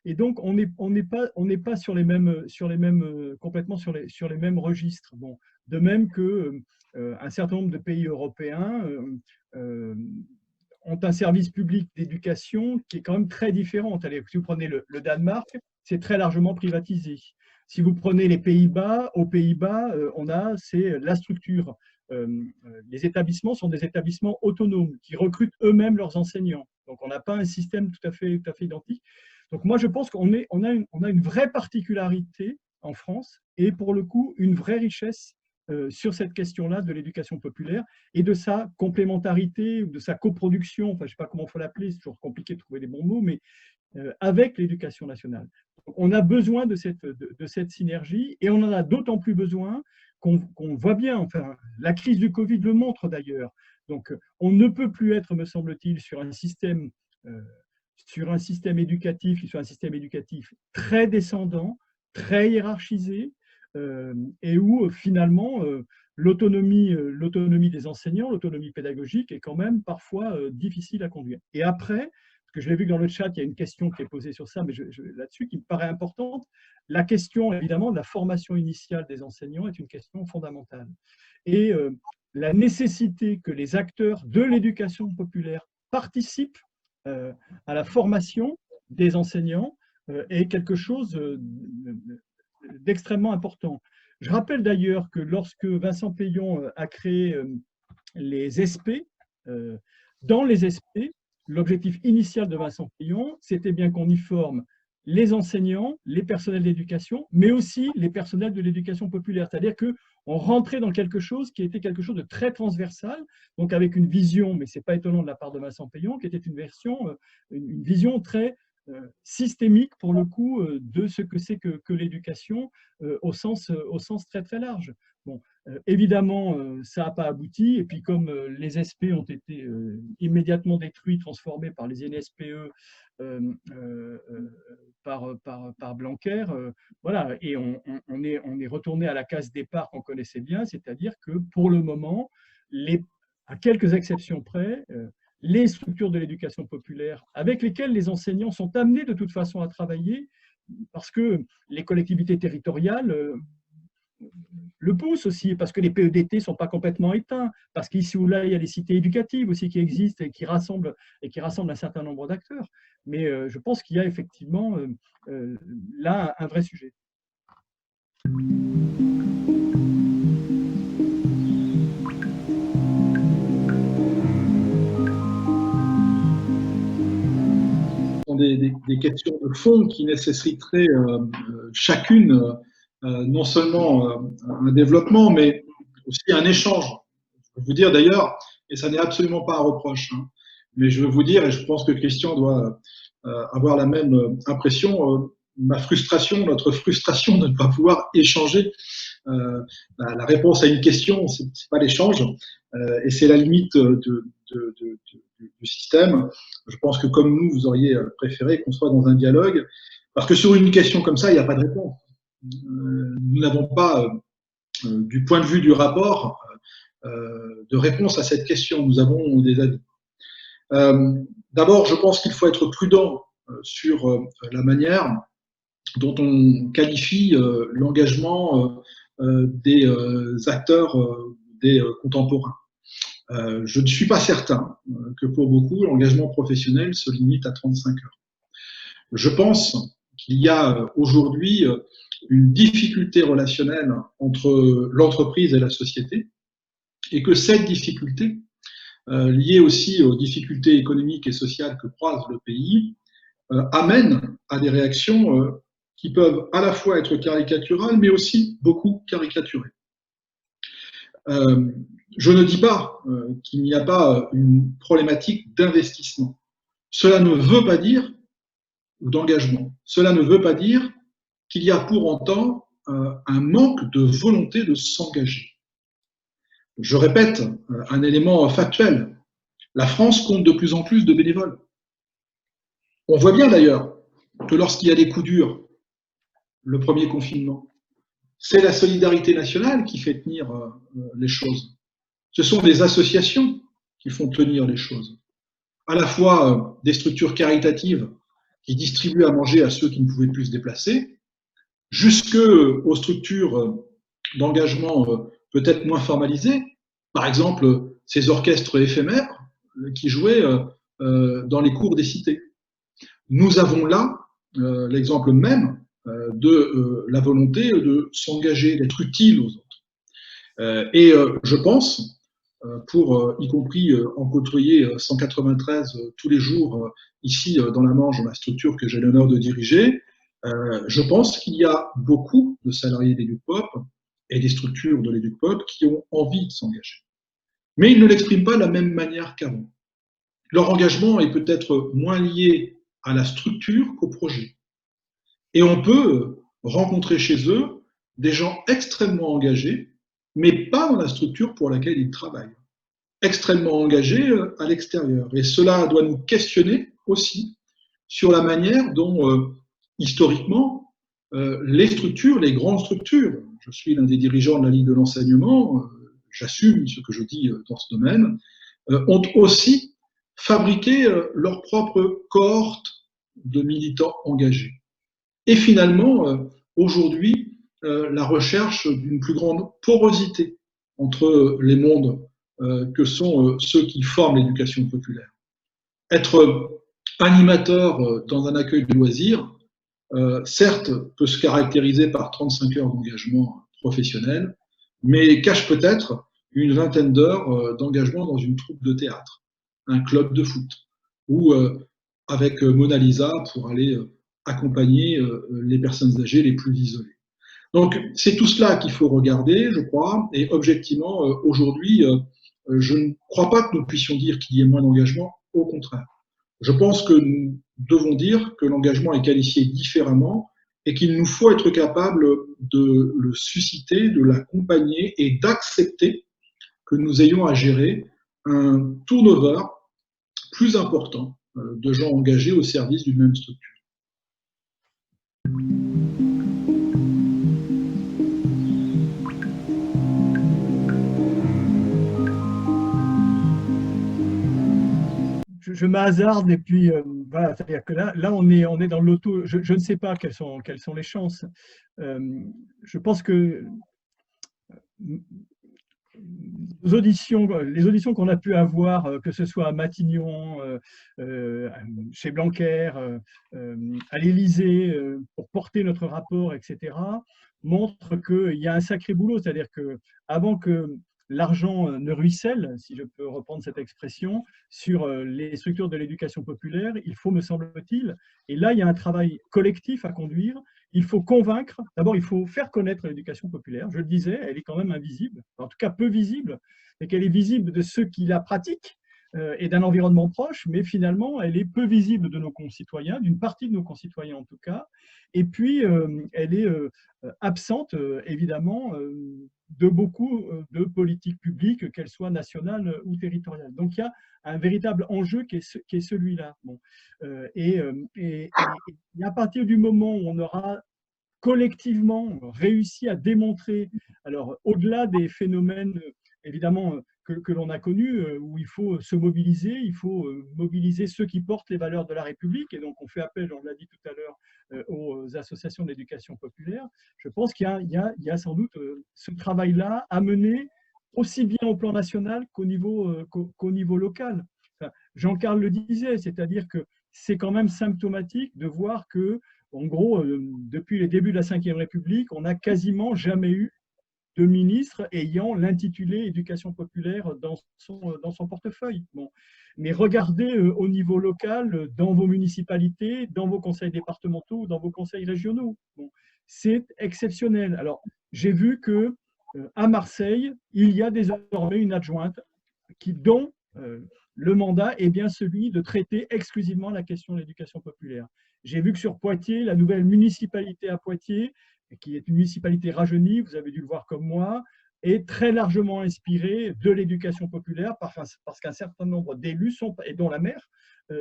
Et donc, on n'est pas sur les mêmes, complètement sur les mêmes registres. Bon, de même que un certain nombre de pays européens ont un service public d'éducation qui est quand même très différent. Allez, si vous prenez le Danemark, c'est très largement privatisé. Si vous prenez les Pays-Bas, aux Pays-Bas, c'est la structure. Les établissements sont des établissements autonomes qui recrutent eux-mêmes leurs enseignants. Donc, on n'a pas un système tout à fait identique. Donc, moi, je pense qu'on a une vraie particularité en France et pour le coup, une vraie richesse sur cette question-là de l'éducation populaire et de sa complémentarité ou de sa coproduction, enfin, je ne sais pas comment il faut l'appeler, c'est toujours compliqué de trouver les bons mots, mais avec l'éducation nationale. Donc, on a besoin de cette synergie et on en a d'autant plus besoin qu'on voit bien, enfin, la crise du Covid le montre d'ailleurs. Donc, on ne peut plus être, me semble-t-il, sur un système éducatif qui soit un système éducatif très descendant, très hiérarchisé, et où finalement l'autonomie des enseignants, l'autonomie pédagogique est quand même parfois difficile à conduire. Et après, parce que je l'ai vu dans le chat, il y a une question qui est posée sur ça, mais là-dessus qui me paraît importante, la question évidemment de la formation initiale des enseignants est une question fondamentale. Et la nécessité que les acteurs de l'éducation populaire participent à la formation des enseignants est quelque chose d'extrêmement important. Je rappelle d'ailleurs que lorsque Vincent Peillon a créé les SP, dans les SP, l'objectif initial de Vincent Peillon, c'était bien qu'on y forme les enseignants, les personnels d'éducation, mais aussi les personnels de l'éducation populaire. C'est-à-dire qu'on rentrait dans quelque chose qui était quelque chose de très transversal, donc avec une vision, mais ce n'est pas étonnant de la part de Vincent Peillon, qui était une vision très systémique pour le coup de ce que c'est que l'éducation au sens très très large. Bon, évidemment, ça n'a pas abouti, et puis comme les SP ont été immédiatement détruits, transformés par les INSPE par Blanquer, voilà, et on est retourné à la case départ qu'on connaissait bien, c'est-à-dire que pour le moment, à quelques exceptions près, les structures de l'éducation populaire avec lesquelles les enseignants sont amenés de toute façon à travailler, parce que les collectivités territoriales le poussent aussi, parce que les PEDT ne sont pas complètement éteints, parce qu'ici ou là, il y a les cités éducatives aussi qui existent et qui rassemblent un certain nombre d'acteurs. Mais je pense qu'il y a effectivement là un vrai sujet.
Des questions de fond qui nécessiteraient chacune non seulement un développement, mais aussi un échange. Je veux vous dire d'ailleurs, et ça n'est absolument pas un reproche, hein, mais je veux vous dire, et je pense que Christian doit avoir la même impression, notre frustration de ne pas pouvoir échanger. La réponse à une question, c'est pas l'échange, et c'est la limite du système. Je pense que comme nous, vous auriez préféré qu'on soit dans un dialogue, parce que sur une question comme ça, il n'y a pas de réponse. Nous n'avons pas, du point de vue du rapport, de réponse à cette question. Nous avons des avis. D'abord, je pense qu'il faut être prudent sur la manière dont on qualifie l'engagement des acteurs, des contemporains. Je ne suis pas certain que pour beaucoup, l'engagement professionnel se limite à 35 heures. Je pense qu'il y a aujourd'hui une difficulté relationnelle entre l'entreprise et la société, et que cette difficulté, liée aussi aux difficultés économiques et sociales que croise le pays, amène à des réactions qui peuvent à la fois être caricaturales, mais aussi beaucoup caricaturées. Je ne dis pas qu'il n'y a pas une problématique d'investissement. Cela ne veut pas dire, ou d'engagement, cela ne veut pas dire qu'il y a pour autant un manque de volonté de s'engager. Je répète un élément factuel. La France compte de plus en plus de bénévoles. On voit bien d'ailleurs que lorsqu'il y a des coups durs, le premier confinement, c'est la solidarité nationale qui fait tenir les choses. Ce sont des associations qui font tenir les choses. À la fois des structures caritatives qui distribuent à manger à ceux qui ne pouvaient plus se déplacer, jusqu'aux structures d'engagement peut-être moins formalisées, par exemple ces orchestres éphémères qui jouaient dans les cours des cités. Nous avons là l'exemple même de la volonté de s'engager, d'être utile aux autres. Et je pense, pour y compris en côtoyer 193 tous les jours ici dans la Manche, dans la structure que j'ai l'honneur de diriger, je pense qu'il y a beaucoup de salariés d'EducPop et des structures de l'EducPop qui ont envie de s'engager. Mais ils ne l'expriment pas de la même manière qu'avant. Leur engagement est peut-être moins lié à la structure qu'au projet. Et on peut rencontrer chez eux des gens extrêmement engagés, mais pas dans la structure pour laquelle ils travaillent. Extrêmement engagés à l'extérieur. Et cela doit nous questionner aussi sur la manière dont, historiquement, les structures, les grandes structures, je suis l'un des dirigeants de la Ligue de l'enseignement, j'assume ce que je dis dans ce domaine, ont aussi fabriqué leur propre cohorte de militants engagés. Et finalement, aujourd'hui, la recherche d'une plus grande porosité entre les mondes que sont ceux qui forment l'éducation populaire. Être animateur dans un accueil de loisirs, certes, peut se caractériser par 35 heures d'engagement professionnel, mais cache peut-être une vingtaine d'heures d'engagement dans une troupe de théâtre, un club de foot, ou avec Mona Lisa pour aller accompagner les personnes âgées les plus isolées. Donc, c'est tout cela qu'il faut regarder, je crois, et objectivement, aujourd'hui, je ne crois pas que nous puissions dire qu'il y ait moins d'engagement, au contraire. Je pense que nous devons dire que l'engagement est qualifié différemment et qu'il nous faut être capable de le susciter, de l'accompagner et d'accepter que nous ayons à gérer un turnover plus important de gens engagés au service d'une même structure.
Je me hasarde et puis voilà, c'est-à-dire que là on est dans l'auto. Je ne sais pas quelles sont les chances. Je pense que les auditions qu'on a pu avoir, que ce soit à Matignon, chez Blanquer, à l'Élysée, pour porter notre rapport, etc., montrent qu'il y a un sacré boulot. C'est-à-dire qu'avant que l'argent ne ruisselle, si je peux reprendre cette expression, sur les structures de l'éducation populaire, il faut, me semble-t-il, et là il y a un travail collectif à conduire. Il faut convaincre, d'abord il faut faire connaître l'éducation populaire, je le disais, elle est quand même invisible, en tout cas peu visible, et qu'elle est visible de ceux qui la pratiquent et d'un environnement proche, mais finalement elle est peu visible de nos concitoyens, d'une partie de nos concitoyens en tout cas, et puis elle est absente évidemment de beaucoup de politiques publiques, qu'elles soient nationales ou territoriales. Donc il y a un véritable enjeu qui est celui-là. Bon. Et à partir du moment où on aura collectivement réussi à démontrer, alors au-delà des phénomènes évidemment que l'on a connus, où il faut se mobiliser, il faut mobiliser ceux qui portent les valeurs de la République, et donc on fait appel, on l'a dit tout à l'heure, aux associations d'éducation populaire. Je pense qu'il y a sans doute ce travail-là à mener aussi bien au plan national qu'au niveau local. Enfin, Jean-Carl le disait, c'est-à-dire que c'est quand même symptomatique de voir que, en gros, depuis les débuts de la Ve République, on n'a quasiment jamais eu de ministre ayant l'intitulé éducation populaire dans son portefeuille. Bon. Mais regardez au niveau local, dans vos municipalités, dans vos conseils départementaux, dans vos conseils régionaux. Bon. C'est exceptionnel. Alors, j'ai vu que à Marseille, il y a désormais une adjointe dont le mandat est bien celui de traiter exclusivement la question de l'éducation populaire. J'ai vu que sur Poitiers, la nouvelle municipalité à Poitiers, qui est une municipalité rajeunie, vous avez dû le voir comme moi, est très largement inspiré de l'éducation populaire parce qu'un certain nombre d'élus, et dont la maire,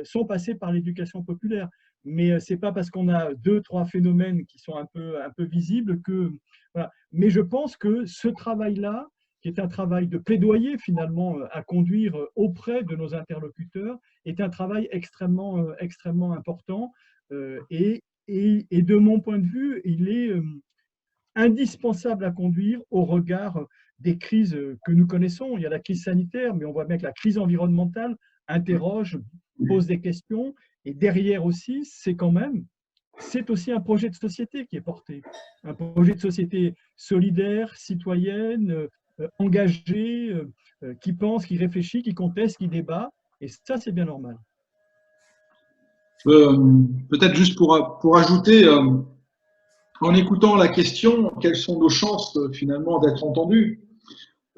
sont passés par l'éducation populaire. Mais ce n'est pas parce qu'on a 2-3 phénomènes qui sont un peu visibles que… Voilà. Mais je pense que ce travail-là, qui est un travail de plaidoyer finalement à conduire auprès de nos interlocuteurs, est un travail extrêmement important. Et de mon point de vue, il est indispensable à conduire au regard des crises que nous connaissons. Il y a la crise sanitaire, mais on voit bien que la crise environnementale interroge, pose des questions. Et derrière aussi, c'est aussi un projet de société qui est porté. Un projet de société solidaire, citoyenne, engagée, qui pense, qui réfléchit, qui conteste, qui débat. Et ça, c'est bien normal.
Peut-être juste pour ajouter, en écoutant la question, quelles sont nos chances finalement d'être entendus,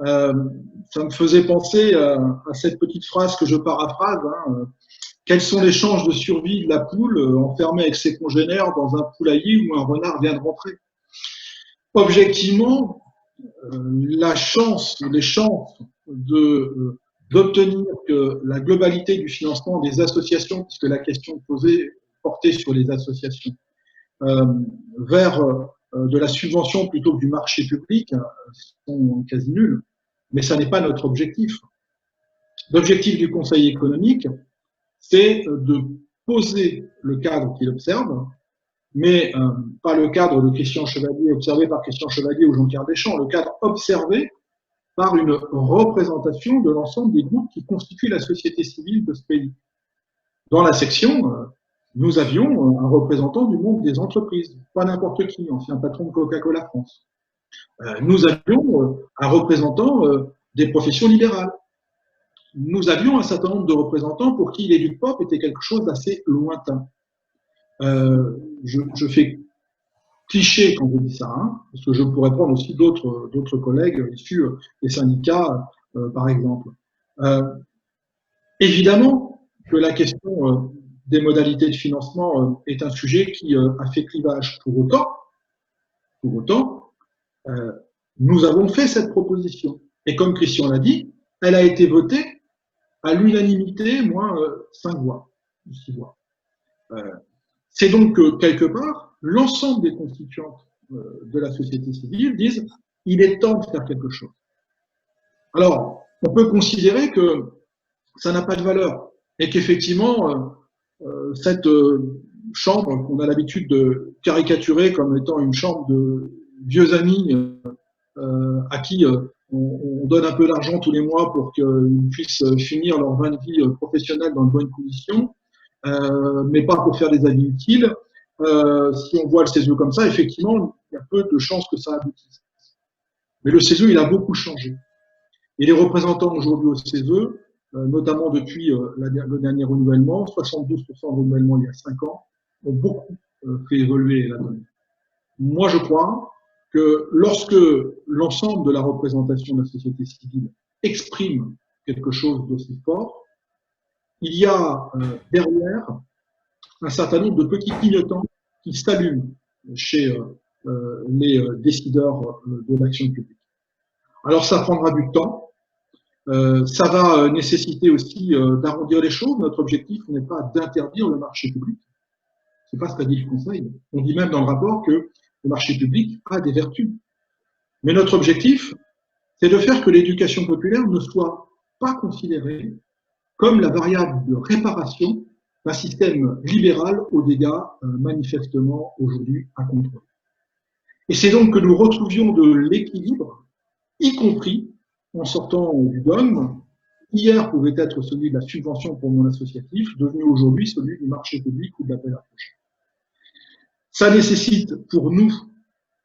ça me faisait penser à cette petite phrase que je paraphrase, hein, quelles sont les chances de survie de la poule enfermée avec ses congénères dans un poulailler où un renard vient de rentrer? Objectivement, les chances d'obtenir que la globalité du financement des associations, puisque la question posée portait sur les associations, vers de la subvention plutôt que du marché public sont quasi nulles. Mais ça n'est pas notre objectif. L'objectif du Conseil économique, c'est de poser le cadre qu'il observe, mais pas le cadre de Christian Chevalier, observé par Christian Chevalier ou Jean-Pierre Deschamps, le cadre observé par une représentation de l'ensemble des groupes qui constituent la société civile de ce pays. Dans la section, nous avions un représentant du monde des entreprises, pas n'importe qui, ancien patron de Coca-Cola France. Nous avions un représentant des professions libérales. Nous avions un certain nombre de représentants pour qui l'EducPop était quelque chose d'assez lointain. Je fais cliché quand je dis ça, hein, parce que je pourrais prendre aussi d'autres collègues issus des syndicats, par exemple. Évidemment que la question des modalités de financement est un sujet qui a fait clivage. Pour autant, nous avons fait cette proposition. Et comme Christian l'a dit, elle a été votée à l'unanimité, moins 5 voix, 6 voix. C'est donc que, quelque part, l'ensemble des constituantes de la société civile disent « il est temps de faire quelque chose ». Alors, on peut considérer que ça n'a pas de valeur et qu'effectivement, cette chambre qu'on a l'habitude de caricaturer comme étant une chambre de vieux amis à qui on donne un peu d'argent tous les mois pour qu'ils puissent finir leur fin de vie professionnelle dans de bonnes conditions, mais pas pour faire des avis utiles. Si on voit le CESE comme ça, effectivement, il y a peu de chances que ça aboutisse. Mais le CESE, il a beaucoup changé. Et les représentants aujourd'hui au CESE, notamment depuis le dernier renouvellement, 72% de renouvellement il y a 5 ans, ont beaucoup fait évoluer la donne. Moi, je crois que lorsque l'ensemble de la représentation de la société civile exprime quelque chose d'aussi fort, il y a derrière un certain nombre de petits clignotants qui s'allument chez les décideurs de l'action publique. Alors ça prendra du temps, ça va nécessiter aussi d'arrondir les choses. Notre objectif n'est pas d'interdire le marché public, c'est pas ce qu'a dit le Conseil. On dit même dans le rapport que le marché public a des vertus. Mais notre objectif, c'est de faire que l'éducation populaire ne soit pas considérée comme la variable de réparation d'un système libéral aux dégâts manifestement aujourd'hui à contrôler. Et c'est donc que nous retrouvions de l'équilibre, y compris en sortant du dogme. Hier pouvait être celui de la subvention pour non associatif, devenu aujourd'hui celui du marché public ou de l'appel à projet. Ça nécessite pour nous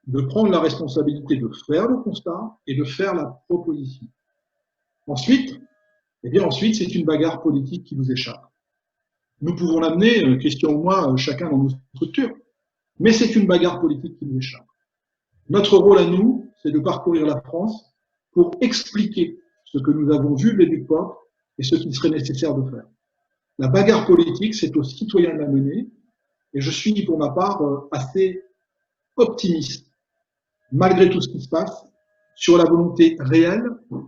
de prendre la responsabilité de faire le constat et de faire la proposition. Ensuite, c'est une bagarre politique qui nous échappe. Nous pouvons l'amener, Christian ou moi, chacun dans nos structures, mais c'est une bagarre politique qui nous échappe. Notre rôle à nous, c'est de parcourir la France pour expliquer ce que nous avons vu de l'EducPop et ce qu'il serait nécessaire de faire. La bagarre politique, c'est aux citoyens de la mener, et je suis pour ma part assez optimiste, malgré tout ce qui se passe, sur la volonté réelle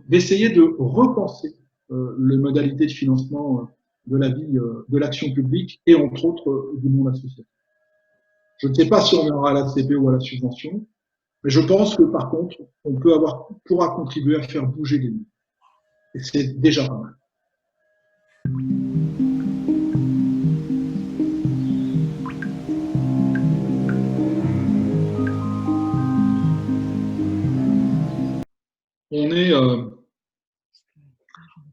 d'essayer de repenser les modalités de financement de la vie, de l'action publique et entre autres du monde associatif. Je ne sais pas si on aura à la CP ou à la subvention, mais je pense que par contre, on pourra contribuer à faire bouger les lignes. Et c'est déjà pas mal.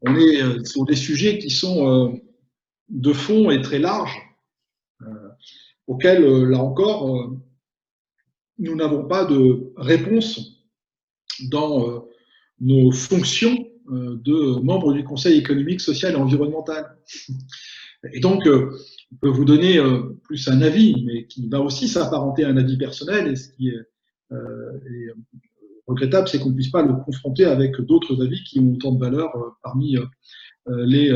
On est sur des sujets qui sont de fond et très larges, auxquels, là encore, nous n'avons pas de réponse dans nos fonctions de membres du Conseil économique, social et environnemental. Et donc, on peut vous donner plus un avis, mais qui va aussi s'apparenter à un avis personnel, et ce qui est regrettable, c'est qu'on ne puisse pas le confronter avec d'autres avis qui ont autant de valeur parmi les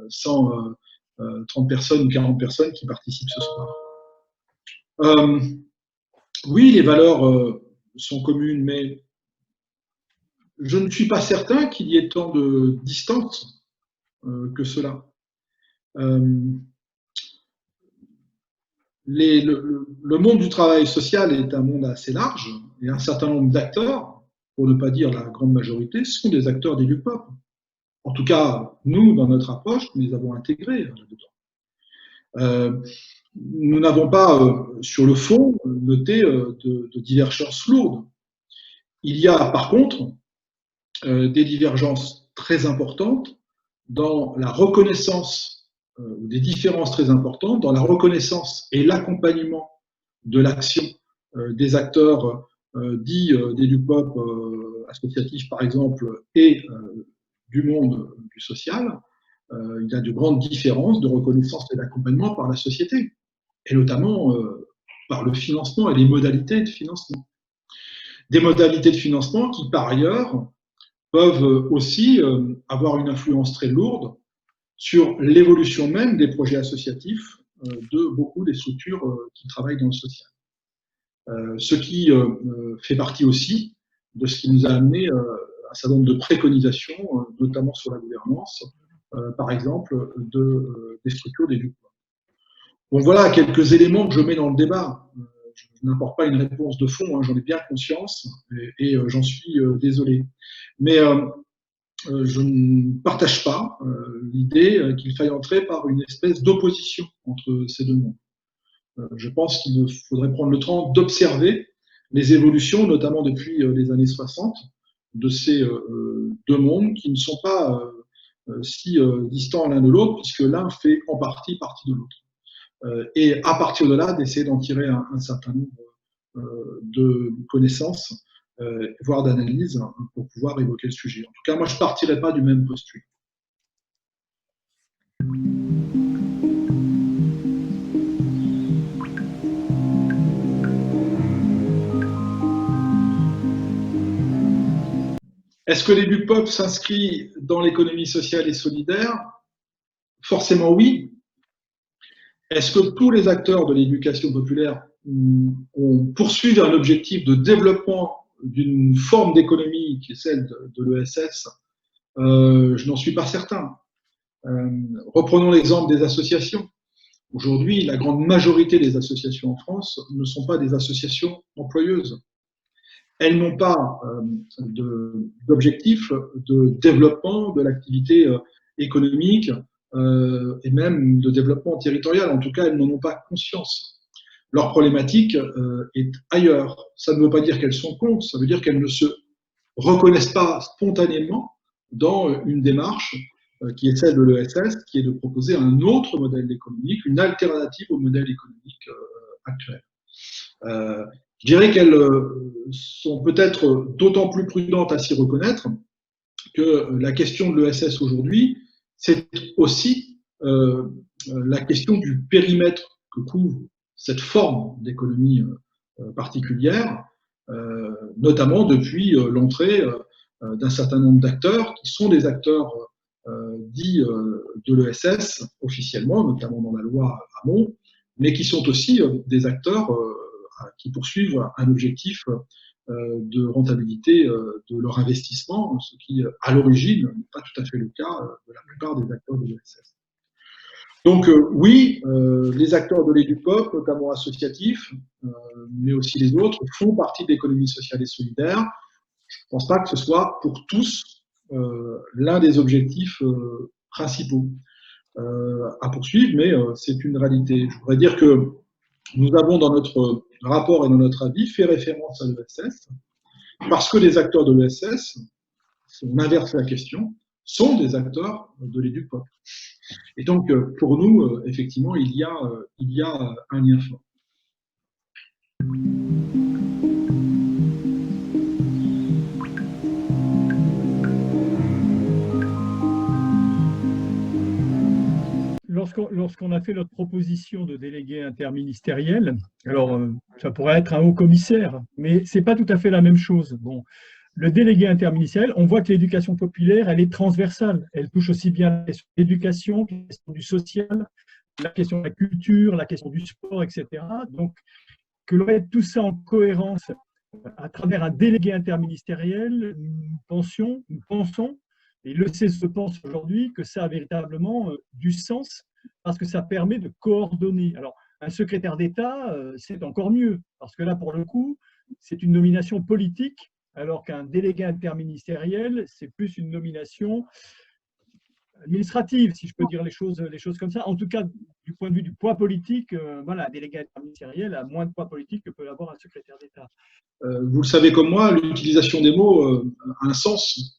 130 personnes ou 40 personnes qui participent ce soir. Oui, les valeurs sont communes, mais je ne suis pas certain qu'il y ait tant de distance que cela. Le monde du travail social est un monde assez large, et un certain nombre d'acteurs, pour ne pas dire la grande majorité, sont des acteurs des LUPOP. En tout cas, nous, dans notre approche, nous les avons intégrés là-dedans. Nous n'avons pas, sur le fond, noté de divergences lourdes. Il y a, par contre, des divergences très importantes dans la reconnaissance, des différences très importantes dans la reconnaissance et l'accompagnement de l'action des acteurs dits des LUPOP associatifs, par exemple, et du monde du social. Il y a de grandes différences de reconnaissance et d'accompagnement par la société, et notamment par le financement et les modalités de financement. Des modalités de financement qui, par ailleurs, peuvent aussi avoir une influence très lourde sur l'évolution même des projets associatifs de beaucoup des structures qui travaillent dans le social. Ce qui fait partie aussi de ce qui nous a amené à un certain nombre de préconisations, notamment sur la gouvernance, par exemple, des structures des LUPOP. Bon, voilà quelques éléments que je mets dans le débat. Je n'apporte pas une réponse de fond, hein, j'en ai bien conscience, et j'en suis désolé. Mais je ne partage pas l'idée qu'il faille entrer par une espèce d'opposition entre ces deux mondes. Je pense qu'il faudrait prendre le temps d'observer les évolutions, notamment depuis les années 60, de ces deux mondes qui ne sont pas si distants l'un de l'autre, puisque l'un fait en partie de l'autre. Et à partir de là, d'essayer d'en tirer un certain nombre de connaissances, voire d'analyses, pour pouvoir évoquer le sujet. En tout cas, moi, je ne partirai pas du même postulat. Est-ce que les LUPOP s'inscrivent dans l'économie sociale et solidaire? Forcément oui. Est-ce que tous les acteurs de l'éducation populaire ont poursuivi un objectif de développement d'une forme d'économie qui est celle de l'ESS? Je n'en suis pas certain. Reprenons l'exemple des associations. Aujourd'hui, la grande majorité des associations en France ne sont pas des associations employeuses. Elles n'ont pas d'objectif de développement de l'activité économique et même de développement territorial. En tout cas, elles n'en ont pas conscience. Leur problématique est ailleurs. Ça ne veut pas dire qu'elles sont contre, ça veut dire qu'elles ne se reconnaissent pas spontanément dans une démarche qui est celle de l'ESS, qui est de proposer un autre modèle économique, une alternative au modèle économique actuel. Je dirais qu'elles sont peut-être d'autant plus prudentes à s'y reconnaître que la question de l'ESS aujourd'hui, c'est aussi la question du périmètre que couvre cette forme d'économie particulière, notamment depuis l'entrée d'un certain nombre d'acteurs qui sont des acteurs dits de l'ESS officiellement, notamment dans la loi Hamon, mais qui sont aussi des acteurs qui poursuivent un objectif de rentabilité de leur investissement, ce qui, à l'origine, n'est pas tout à fait le cas de la plupart des acteurs de l'ESS. Donc oui, les acteurs de l'EduPop, notamment associatifs, mais aussi les autres, font partie de l'économie sociale et solidaire. Je ne pense pas que ce soit pour tous l'un des objectifs principaux à poursuivre, mais c'est une réalité. Je voudrais dire que nous avons dans notre rapport et dans notre avis fait référence à l'ESS, parce que les acteurs de l'ESS, si on inverse la question, sont des acteurs de l'EduPop. Et donc, pour nous, effectivement, il y a un lien fort.
Lorsqu'on a fait notre proposition de délégué interministériel, alors ça pourrait être un haut commissaire, mais ce n'est pas tout à fait la même chose. Bon, le délégué interministériel, on voit que l'éducation populaire, elle est transversale. Elle touche aussi bien la question de l'éducation, la question du social, la question de la culture, la question du sport, etc. Donc, que l'on mette tout ça en cohérence à travers un délégué interministériel, nous pensons, et le CESE pense aujourd'hui, que ça a véritablement du sens parce que ça permet de coordonner. Alors, un secrétaire d'État, c'est encore mieux, parce que là, pour le coup, c'est une nomination politique, alors qu'un délégué interministériel, c'est plus une nomination administrative, si je peux dire les choses comme ça. En tout cas, du point de vue du poids politique, voilà, un délégué interministériel a moins de poids politique que peut l'avoir un secrétaire d'État.
Vous le savez comme moi, l'utilisation des mots a un sens.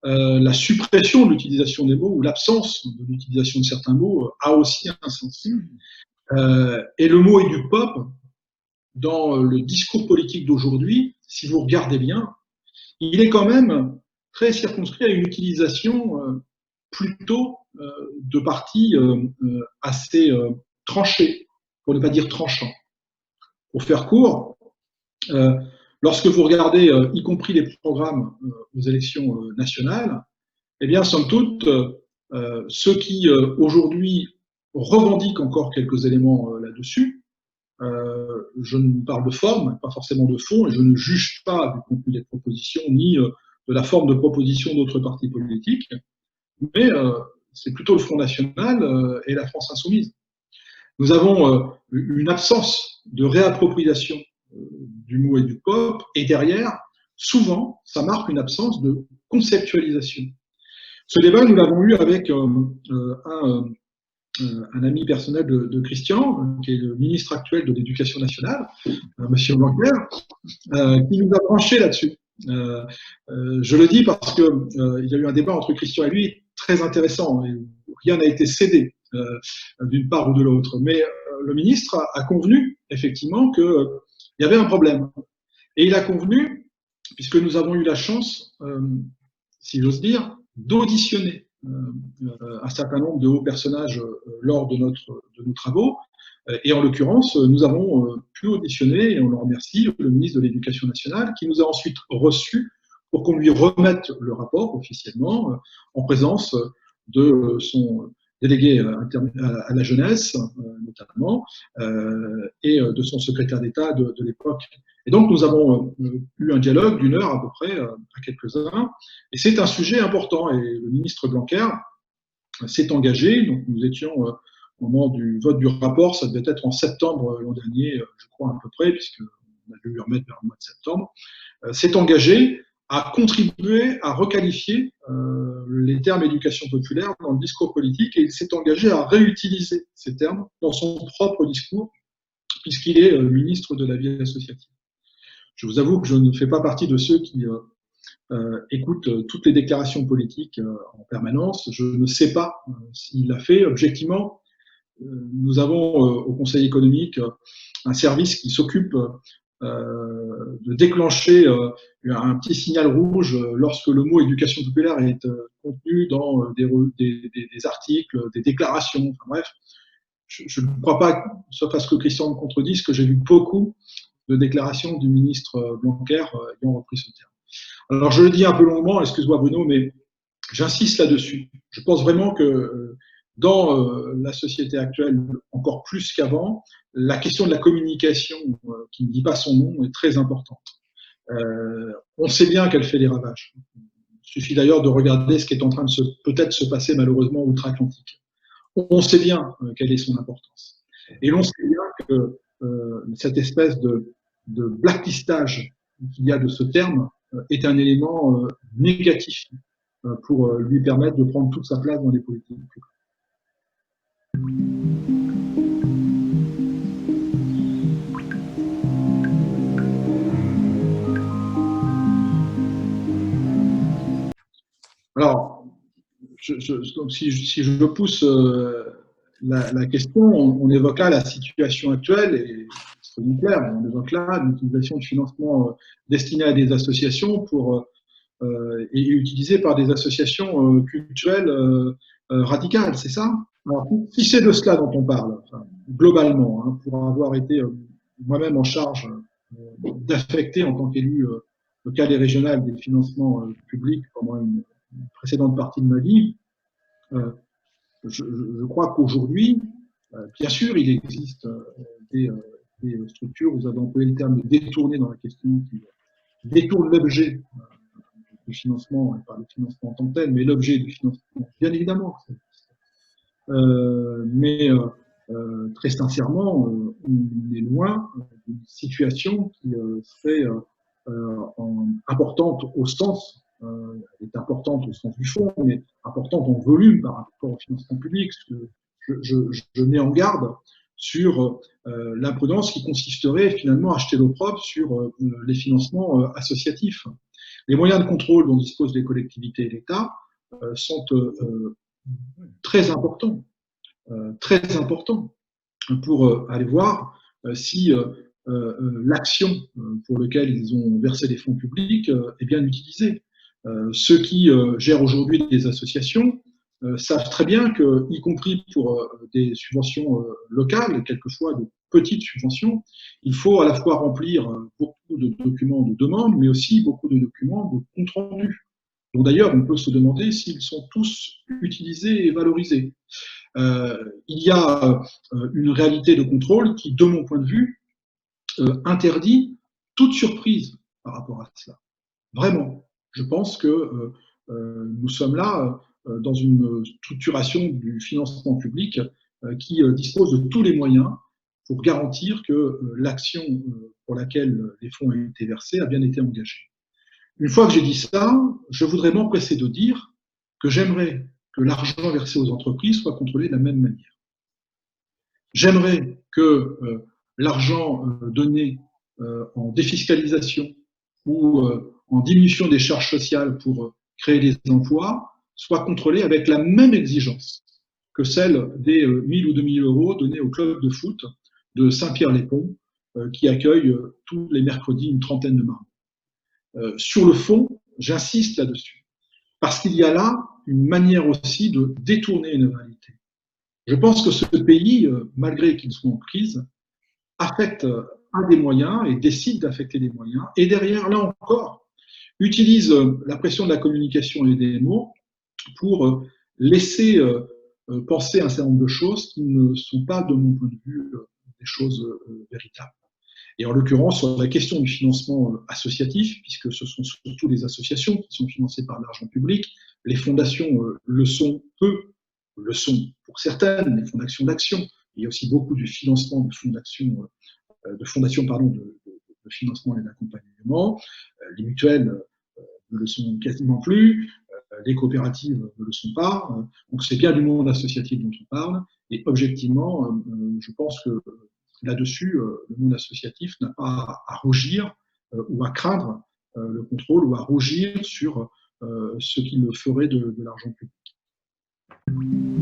La suppression de l'utilisation des mots ou l'absence de l'utilisation de certains mots a aussi un sens. Et le mot EduPop, dans le discours politique d'aujourd'hui, si vous regardez bien, il est quand même très circonscrit à une utilisation plutôt de partis assez tranchés, pour ne pas dire tranchants. Pour faire court, lorsque vous regardez, y compris les programmes aux élections nationales, eh bien, somme toute, ceux qui aujourd'hui revendiquent encore quelques éléments là-dessus, je ne parle de forme, pas forcément de fond, et je ne juge pas du contenu des propositions, ni de la forme de proposition d'autres partis politiques, mais c'est plutôt le Front National et la France Insoumise. Nous avons une absence de réappropriation du mot EduPop, et derrière, souvent, ça marque une absence de conceptualisation. Ce débat, nous l'avons eu avec un ami personnel de Christian, qui est le ministre actuel de l'Éducation nationale, Monsieur Blanquer, qui nous a branché là-dessus. Je le dis parce que il y a eu un débat entre Christian et lui très intéressant, et rien n'a été cédé d'une part ou de l'autre, mais le ministre a convenu effectivement qu'il y avait un problème. Et il a convenu, puisque nous avons eu la chance, si j'ose dire, d'auditionner un certain nombre de hauts personnages lors de nos travaux, et en l'occurrence, nous avons pu auditionner, et on le remercie, le ministre de l'Éducation nationale, qui nous a ensuite reçus pour qu'on lui remette le rapport officiellement, en présence de son délégué à la jeunesse, notamment, et de son secrétaire d'État de l'époque. Et donc, nous avons eu un dialogue d'une heure à peu près, à quelques-uns, et c'est un sujet important, et le ministre Blanquer s'est engagé, donc nous étions au moment du vote du rapport, ça devait être en septembre l'an dernier, je crois à peu près, puisqu'on a dû lui remettre vers le mois de septembre, s'est engagé à contribuer à requalifier les termes éducation populaire dans le discours politique, et il s'est engagé à réutiliser ces termes dans son propre discours, puisqu'il est ministre de la vie associative. Je vous avoue que je ne fais pas partie de ceux qui écoutent toutes les déclarations politiques en permanence. Je ne sais pas s'il l'a fait. Objectivement, nous avons au Conseil économique un service qui s'occupe de déclencher un petit signal rouge lorsque le mot éducation populaire est contenu dans des articles, des déclarations, enfin bref. Je ne crois pas, sauf à ce que Christian me contredise, que j'ai vu beaucoup de déclarations du ministre Blanquer ayant repris ce terme. Alors je le dis un peu longuement, excuse-moi Bruno, mais j'insiste là-dessus. Je pense vraiment que dans la société actuelle, encore plus qu'avant, la question de la communication, qui ne dit pas son nom, est très importante. On sait bien qu'elle fait des ravages. Il suffit d'ailleurs de regarder ce qui est en train de peut-être se passer malheureusement outre-Atlantique. On sait bien quelle est son importance. Et l'on sait bien que cette espèce de blacklistage qu'il y a de ce terme est un élément négatif pour lui permettre de prendre toute sa place dans les politiques publiques. Alors, si je pousse la question, on évoque là la situation actuelle, et soyons clairs, on évoque là l'utilisation de financement destiné à des associations et utilisé par des associations culturelles radicales, c'est ça? Alors, si c'est de cela dont on parle, enfin, globalement, hein, pour avoir été moi-même en charge d'affecter en tant qu'élu local et régional des financements publics pendant une précédente partie de ma vie, je crois qu'aujourd'hui, bien sûr, il existe des structures, vous avez employé le terme de détourner dans la question, qui détournent l'objet du financement, et pas le financement en tant que tel, mais l'objet du financement, bien évidemment. Mais très sincèrement, on est loin d'une situation qui serait importante au sens, elle est importante au sens du fond, mais importante en volume par rapport au financement public. Je mets en garde sur l'imprudence qui consisterait finalement à jeter l'opprobre sur les financements associatifs. Les moyens de contrôle dont disposent les collectivités et l'État sont très importants pour aller voir si l'action pour laquelle ils ont versé des fonds publics est bien utilisée. Ceux qui gèrent aujourd'hui des associations savent très bien que, y compris pour des subventions locales, quelquefois de petites subventions, il faut à la fois remplir beaucoup de documents de demande, mais aussi beaucoup de documents de compte rendu. Donc d'ailleurs, on peut se demander s'ils sont tous utilisés et valorisés. Il y a une réalité de contrôle qui, de mon point de vue, interdit toute surprise par rapport à cela. Vraiment. Je pense que nous sommes là dans une structuration du financement public qui dispose de tous les moyens pour garantir que l'action pour laquelle les fonds ont été versés a bien été engagée. Une fois que j'ai dit ça, je voudrais m'empresser de dire que j'aimerais que l'argent versé aux entreprises soit contrôlé de la même manière. J'aimerais que l'argent donné en défiscalisation ou en diminution des charges sociales pour créer des emplois soit contrôlé avec la même exigence que celle des 1000 ou 2000 euros donnés au club de foot de Saint-Pierre-les-Ponts qui accueille tous les mercredis une trentaine de marins. Sur le fond, j'insiste là-dessus, parce qu'il y a là une manière aussi de détourner une réalité. Je pense que ce pays, malgré qu'il soit en crise, affecte un des moyens et décide d'affecter des moyens, et derrière, là encore, utilise la pression de la communication et des mots pour laisser penser un certain nombre de choses qui ne sont pas, de mon point de vue, des choses véritables. Et en l'occurrence, sur la question du financement associatif, puisque ce sont surtout les associations qui sont financées par l'argent public, les fondations le sont peu, le sont pour certaines, les fondations d'action. Il y a aussi beaucoup de financement de fondations, de financement et d'accompagnement. Les mutuelles ne le sont quasiment plus, les coopératives ne le sont pas. Donc c'est bien du monde associatif dont on parle. Et objectivement, je pense que là-dessus, le monde associatif n'a pas à rougir ou à craindre le contrôle ou à rougir sur ce qu'il ferait de l'argent public.